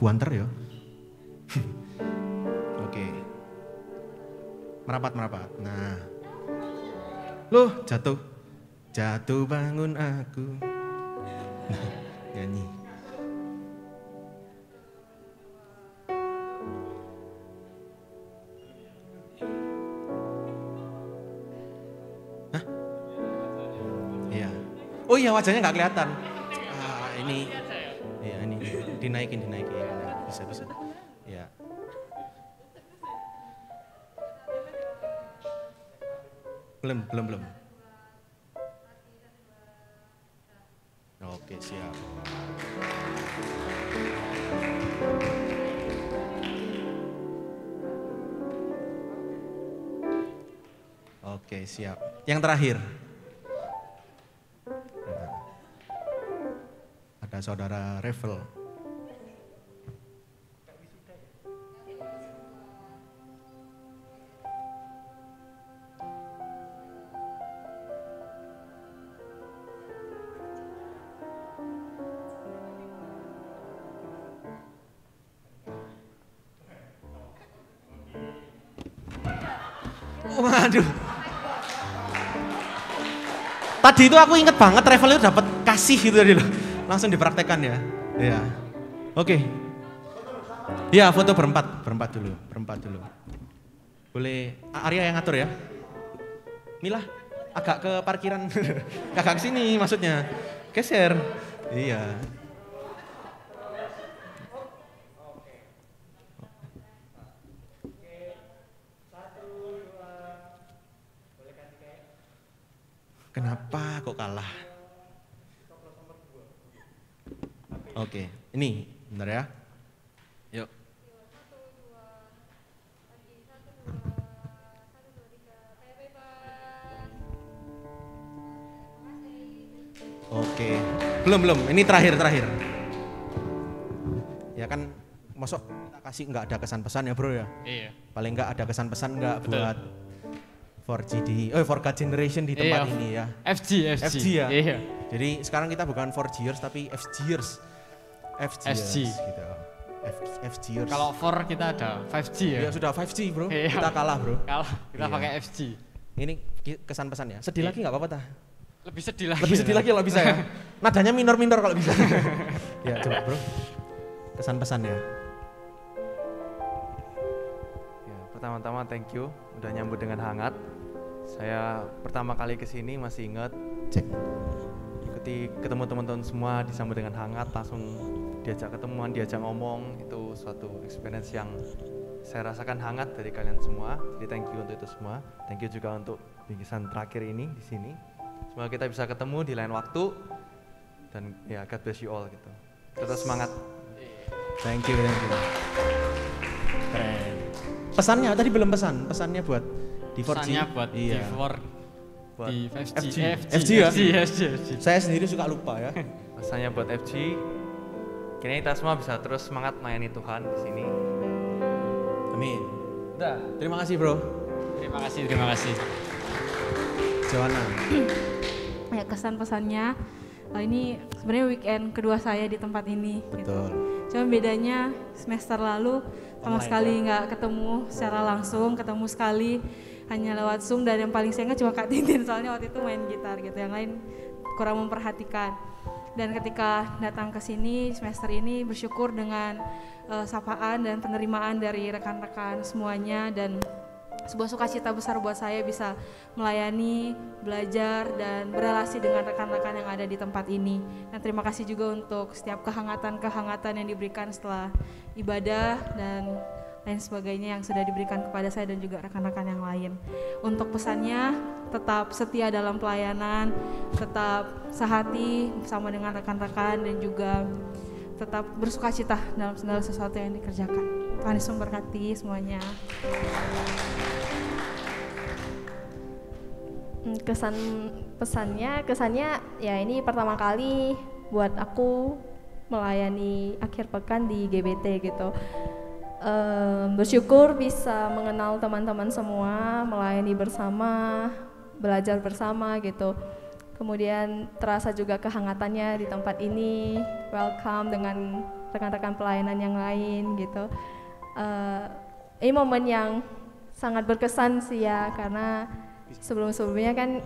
Buanter ya. Oke. Merapat. Nah. Loh, jatuh bangun aku. Nah, nyanyi. Iya. Oh iya wajahnya nggak kelihatan. Ini, ya ini dinaikin. Bisa. Ya. Belum. Oke, siap. Oke, siap. Yang terakhir. Ada saudara Revel. Waduh. Tadi itu aku inget banget Revel itu dapat kasih gitu tadi loh. Langsung dipraktekkan ya. Iya. Oke. Iya, foto berempat dulu. Boleh Arya yang ngatur ya. Mila, agak ke parkiran. Agak ke sini maksudnya. Geser. Iya. Kenapa kok kalah? Oke, ini bentar ya. Yuk. Oke, belum. Ini terakhir. Ya kan, masuk kita kasih nggak ada kesan pesan ya bro ya? Iya. Paling nggak ada kesan pesan nggak buat 4G Generation di tempat ini ya. FG ya. Iya. Jadi sekarang kita bukan 4Gers tapi FGers. FG. Gitu. FGers. Kalau 4 kita ada 5G ya. Ya sudah 5G bro. Iya. Kita kalah bro. Kita Iya. pakai FG. Ini kesan pesan ya. Sedih lagi nggak apa-apa tah? Lebih sedih lagi. Lebih sedih lagi kalau bisa ya. Nadanya minor kalau bisa. Ya coba bro. Kesan pesan ya. Ya, pertama-tama thank you udah nyambut dengan hangat. Saya pertama kali kesini masih ingat. Cek. Ketemu teman-teman semua disambut dengan hangat, langsung diajak ketemuan, diajak ngomong, itu suatu experience yang saya rasakan hangat dari kalian semua. Jadi thank you untuk itu semua. Thank you juga untuk bingkisan terakhir ini di sini. Semoga kita bisa ketemu di lain waktu dan ya God bless you all gitu. Tetap semangat. Thank you. Keren. Pesannya tadi belum pesannya buat di 4G. Pesannya buat di 4 Buat di 5G. FG ya? FG. Saya sendiri suka lupa ya. Pesannya buat FG. Kini kita semua bisa terus semangat melayani Tuhan di sini. Amin. Udah, terima kasih bro. Terima kasih. Joanna. Ya, kesan pesannya ini sebenarnya weekend kedua saya di tempat ini. Betul. Gitu. Cuma bedanya semester lalu sama sekali nggak ketemu secara langsung, ketemu sekali hanya lewat Zoom, dan yang paling saya ingat cuma Kak Tintin soalnya waktu itu main gitar gitu, yang lain kurang memperhatikan. Dan ketika datang ke sini semester ini bersyukur dengan sapaan dan penerimaan dari rekan-rekan semuanya, dan sebuah sukacita besar buat saya bisa melayani, belajar, dan berelasi dengan rekan-rekan yang ada di tempat ini. Dan terima kasih juga untuk setiap kehangatan yang diberikan setelah ibadah dan lain sebagainya yang sudah diberikan kepada saya dan juga rekan-rekan yang lain. Untuk pesannya, tetap setia dalam pelayanan, tetap sehati bersama dengan rekan-rekan, dan juga tetap bersukacita dalam segala sesuatu yang dikerjakan. Tuhan Yesus memberkati semuanya. Kesannya ya ini pertama kali buat aku melayani akhir pekan di GBT gitu. Bersyukur bisa mengenal teman-teman semua, melayani bersama, belajar bersama gitu. Kemudian terasa juga kehangatannya di tempat ini, welcome dengan rekan-rekan pelayanan yang lain gitu. Ini momen yang sangat berkesan sih ya, karena sebelum-sebelumnya kan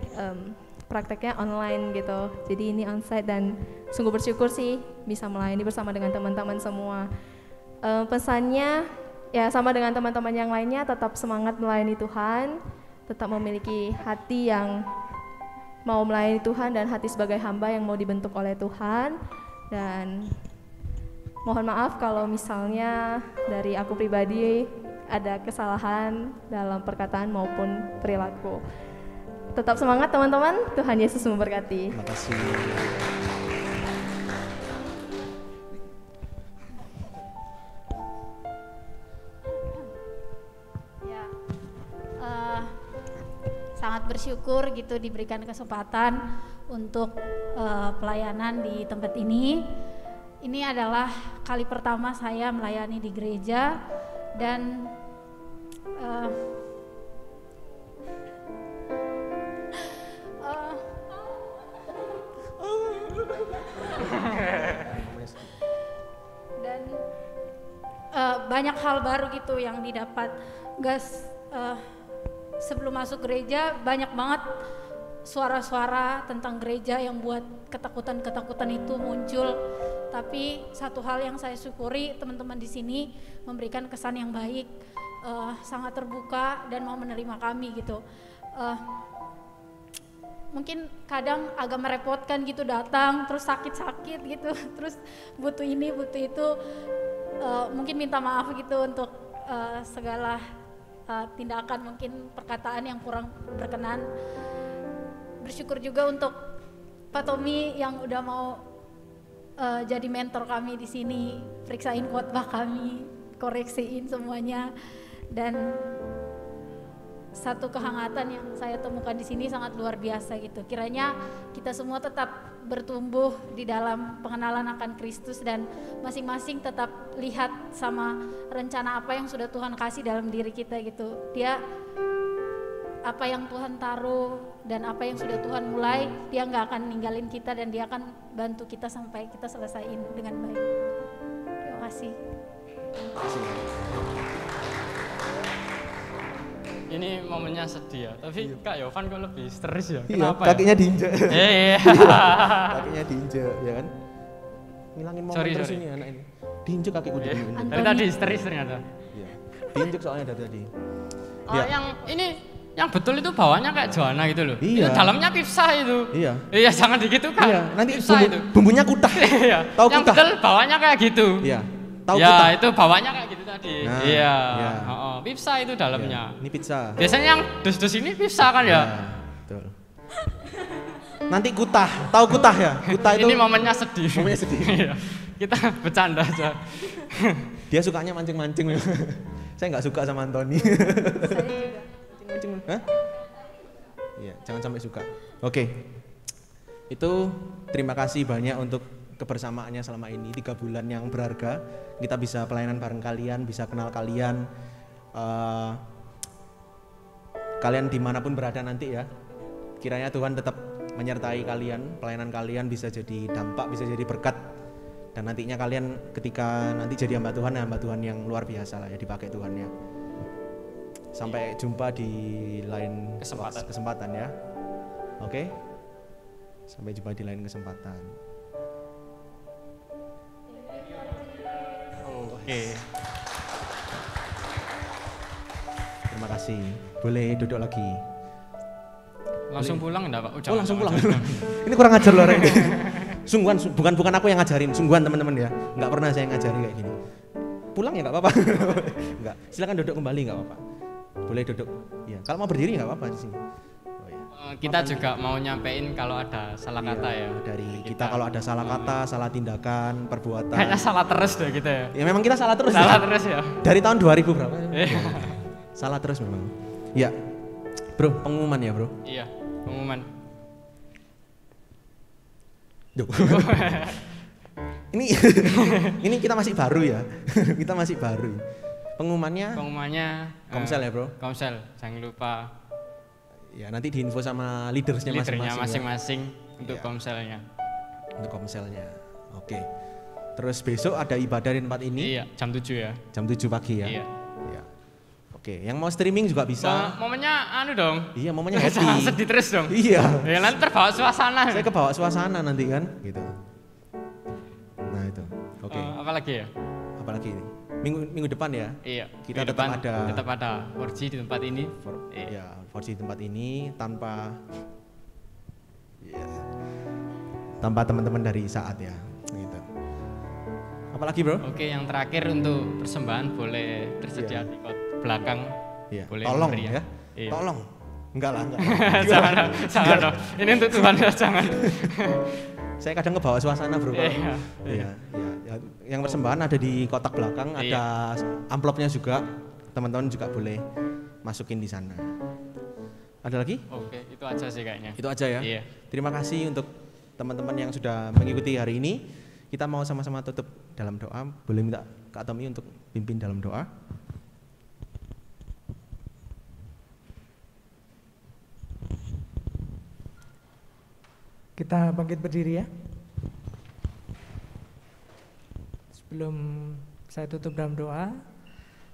prakteknya online gitu, jadi ini onsite, dan sungguh bersyukur sih bisa melayani bersama dengan teman-teman semua. Pesannya ya sama dengan teman-teman yang lainnya, tetap semangat melayani Tuhan, tetap memiliki hati yang mau melayani Tuhan dan hati sebagai hamba yang mau dibentuk oleh Tuhan. Dan mohon maaf kalau misalnya dari aku pribadi ada kesalahan dalam perkataan maupun perilaku. Tetap semangat teman-teman, Tuhan Yesus memberkati. Terima kasih. Ya, sangat bersyukur gitu diberikan kesempatan untuk pelayanan di tempat ini. Ini adalah kali pertama saya melayani di gereja dan banyak hal baru gitu yang didapat. Guys, sebelum masuk gereja banyak banget suara-suara tentang gereja yang buat ketakutan-ketakutan itu muncul. Tapi satu hal yang saya syukuri, teman-teman di sini memberikan kesan yang baik, sangat terbuka dan mau menerima kami gitu. Mungkin kadang agak merepotkan gitu datang, terus sakit-sakit gitu, terus butuh ini, butuh itu. Mungkin minta maaf gitu untuk segala tindakan, mungkin perkataan yang kurang berkenan. Bersyukur juga untuk Pak Tommy yang udah mau jadi mentor kami di sini, periksain khotbah kami, koreksiin semuanya, dan satu kehangatan yang saya temukan di sini sangat luar biasa gitu. Kiranya kita semua tetap bertumbuh di dalam pengenalan akan Kristus dan masing-masing tetap lihat sama rencana apa yang sudah Tuhan kasih dalam diri kita gitu. Dia apa yang Tuhan taruh dan apa yang sudah Tuhan mulai, dia nggak akan ninggalin kita dan dia akan bantu kita sampai kita selesaiin dengan baik. Terima kasih. Ini momennya sedih ya, tapi Kak Yovan kok lebih stres ya? Iya, Kenapa kakinya ya? diinjek. Iya. Kakinya diinjek, ya kan? Ngilangin momen terus ini anak ini. Diinjek kakiku diinjek. Dari tadi histeris ternyata. Iya. Diinjek soalnya dari tadi. Oh, ya. yang betul itu bawahnya kayak Joanna gitu loh. Iya. Itu dalamnya pizza itu. Iya. Iya, jangan digitukan. Iya, nanti itu. bumbunya kutah. Iya. Tahu yang kutah? betul bawahnya kayak gitu. Iya. Tahu ya, kutah? itu bawahnya kayak gitu tadi. Nah, iya. iya. Pizza itu dalamnya. Iya. Ini pizza. Biasanya yang dus-dus ini pizza kan ya? Iya, betul. Nanti kutah, tahu kutah ya? Kutah itu. Ini momennya sedih. Momennya sedih. Iya. Kita bercanda aja. Dia sukanya mancing-mancing. Saya nggak suka sama Anthony. Saya juga. Hah? Iya, jangan sampai suka. Oke. Itu terima kasih banyak untuk kebersamaannya selama ini 3 bulan yang berharga. Kita bisa pelayanan bareng kalian, bisa kenal kalian. Kalian dimanapun berada nanti ya. Kiranya Tuhan tetap menyertai kalian, pelayanan kalian bisa jadi dampak, bisa jadi berkat. Dan nantinya kalian ketika nanti jadi hamba Tuhan yang luar biasa lah ya, dipakai Tuhan ya. Sampai jumpa di lain kesempatan ya. Oke. Sampai jumpa di lain kesempatan. Oke. Terima kasih. Boleh duduk lagi. Langsung pulang enggak, Pak? Oh, langsung pulang. Ini kurang ajar loh, Rek. Sungguhan, bukan aku yang ngajarin, sungguhan teman-teman ya. Enggak pernah saya ngajarin kayak gini. Pulang ya enggak apa-apa. Enggak. Silakan duduk kembali enggak apa-apa. Boleh duduk. Ya, kalau mau berdiri enggak apa-apa di sini. Oh, ya. Kita juga mau nyampein kalau ada salah kata ya. Dari kita kalau ada salah kata, salah tindakan, perbuatan. Kayaknya salah terus deh kita ya. Ya memang kita salah terus. Salah ya. terus ya. Dari tahun 2000 berapa? Iya. Salah terus memang. Ya. Bro, pengumuman ya, Bro. Iya, pengumuman. Duh. ini kita masih baru ya. Kita masih baru. Pengumumannya Komsel ya, Bro. Komsel, jangan lupa. Ya, nanti diinfo sama leadersnya masing-masing ya. untuk komselnya. Untuk komselnya. Oke. Terus besok ada ibadah di tempat ini. Iya, jam 7 ya. Jam 7 pagi ya. Iya. Ya. Oke, yang mau streaming juga bisa. Momennya anu dong. Iya, momennya Jangan happy. sedih terus dong. Iya. Ya nanti terbawa suasana. Saya kebawa suasana nanti kan, gitu. Nah, itu. Oke. Apa lagi ya? Apa lagi ini? Minggu depan ya. Iya. Kita tetap ada 4G di tempat ini. Ya, 4G di tempat ini tanpa Ya. Tanpa teman-teman dari Saat ya. Gitu. Apalagi bro? Oke, yang terakhir untuk persembahan boleh tersedia di belakang. Iya. Boleh Tolong memberi ya. Iya. Tolong. Enggak lah. Jangan dong. Ini untuk Tuhan jangan. Saya kadang ngebawa suasana bro. Iya. Iya. Yang persembahan ada di kotak belakang, ada amplopnya juga. Teman-teman juga boleh masukin di sana. Ada lagi? Oke, itu aja sih kayaknya. Itu aja ya. Iya. Terima kasih untuk teman-teman yang sudah mengikuti hari ini. Kita mau sama-sama tutup dalam doa. Boleh minta Kak Tommy untuk pimpin dalam doa. Kita bangkit berdiri ya. Sebelum saya tutup dalam doa,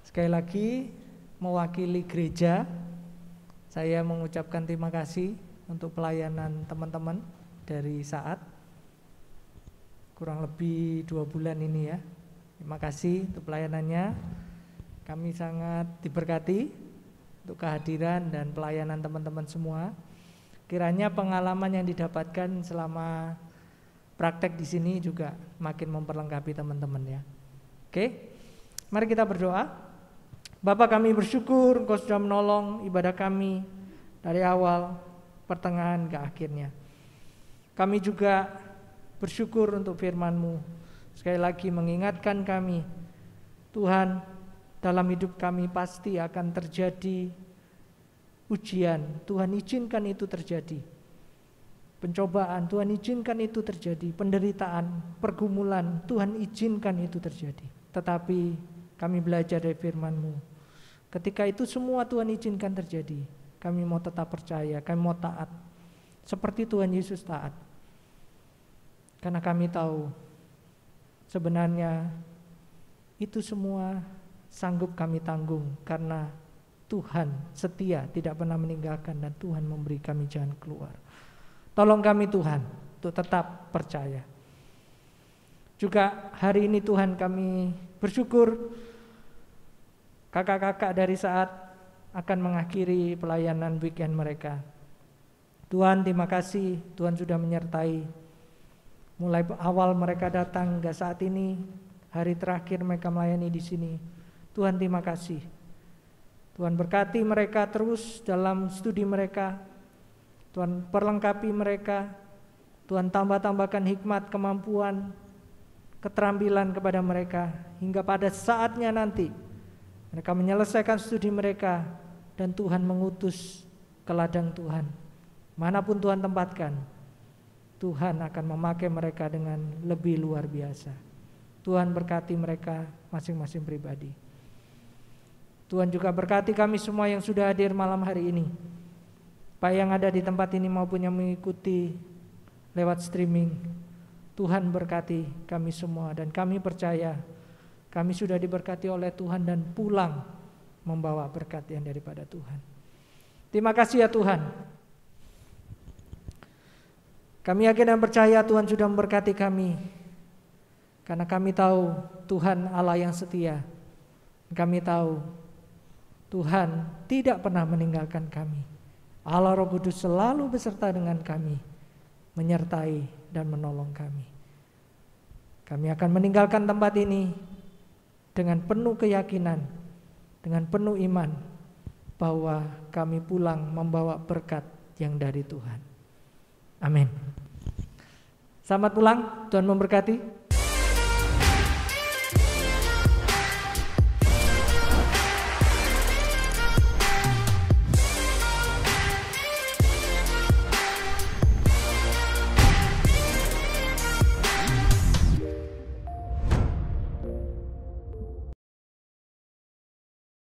sekali lagi mewakili gereja, saya mengucapkan terima kasih untuk pelayanan teman-teman dari Saat. Kurang lebih 2 bulan ini ya. Terima kasih untuk pelayanannya. Kami sangat diberkati untuk kehadiran dan pelayanan teman-teman semua. Kiranya pengalaman yang didapatkan selama praktek di sini juga makin memperlengkapi teman-teman ya. Oke, mari kita berdoa. Bapa, kami bersyukur Engkau sudah menolong ibadah kami dari awal, pertengahan ke akhirnya. Kami juga bersyukur untuk firman-Mu. Sekali lagi mengingatkan kami, Tuhan, dalam hidup kami pasti akan terjadi ujian, Tuhan izinkan itu terjadi. Pencobaan, Tuhan izinkan itu terjadi. Penderitaan, pergumulan, Tuhan izinkan itu terjadi. Tetapi kami belajar dari firman-Mu. Ketika itu semua Tuhan izinkan terjadi, kami mau tetap percaya, kami mau taat. Seperti Tuhan Yesus taat. Karena kami tahu sebenarnya itu semua sanggup kami tanggung karena Tuhan setia, tidak pernah meninggalkan, dan Tuhan memberi kami jalan keluar. Tolong kami Tuhan untuk tetap percaya. Juga hari ini Tuhan kami bersyukur kakak-kakak dari Saat akan mengakhiri pelayanan weekend mereka. Tuhan terima kasih, Tuhan sudah menyertai. Mulai awal mereka datang hingga saat ini, hari terakhir mereka melayani di sini. Tuhan terima kasih. Tuhan berkati mereka terus dalam studi mereka. Tuhan perlengkapi mereka. Tuhan tambah-tambahkan hikmat, kemampuan, keterampilan kepada mereka. Hingga pada saatnya nanti mereka menyelesaikan studi mereka dan Tuhan mengutus ke ladang Tuhan. Manapun Tuhan tempatkan, Tuhan akan memakai mereka dengan lebih luar biasa. Tuhan berkati mereka masing-masing pribadi. Tuhan juga berkati kami semua yang sudah hadir malam hari ini, baik yang ada di tempat ini maupun yang mengikuti lewat streaming. Tuhan berkati kami semua dan kami percaya kami sudah diberkati oleh Tuhan dan pulang membawa berkat yang daripada Tuhan. Terima kasih ya Tuhan. Kami yakin dan percaya Tuhan sudah memberkati kami, karena kami tahu Tuhan Allah yang setia. Kami tahu Tuhan tidak pernah meninggalkan kami. Allah Roh Kudus selalu beserta dengan kami, menyertai dan menolong kami. Kami akan meninggalkan tempat ini dengan penuh keyakinan, dengan penuh iman bahwa kami pulang membawa berkat yang dari Tuhan. Amin. Selamat pulang, Tuhan memberkati.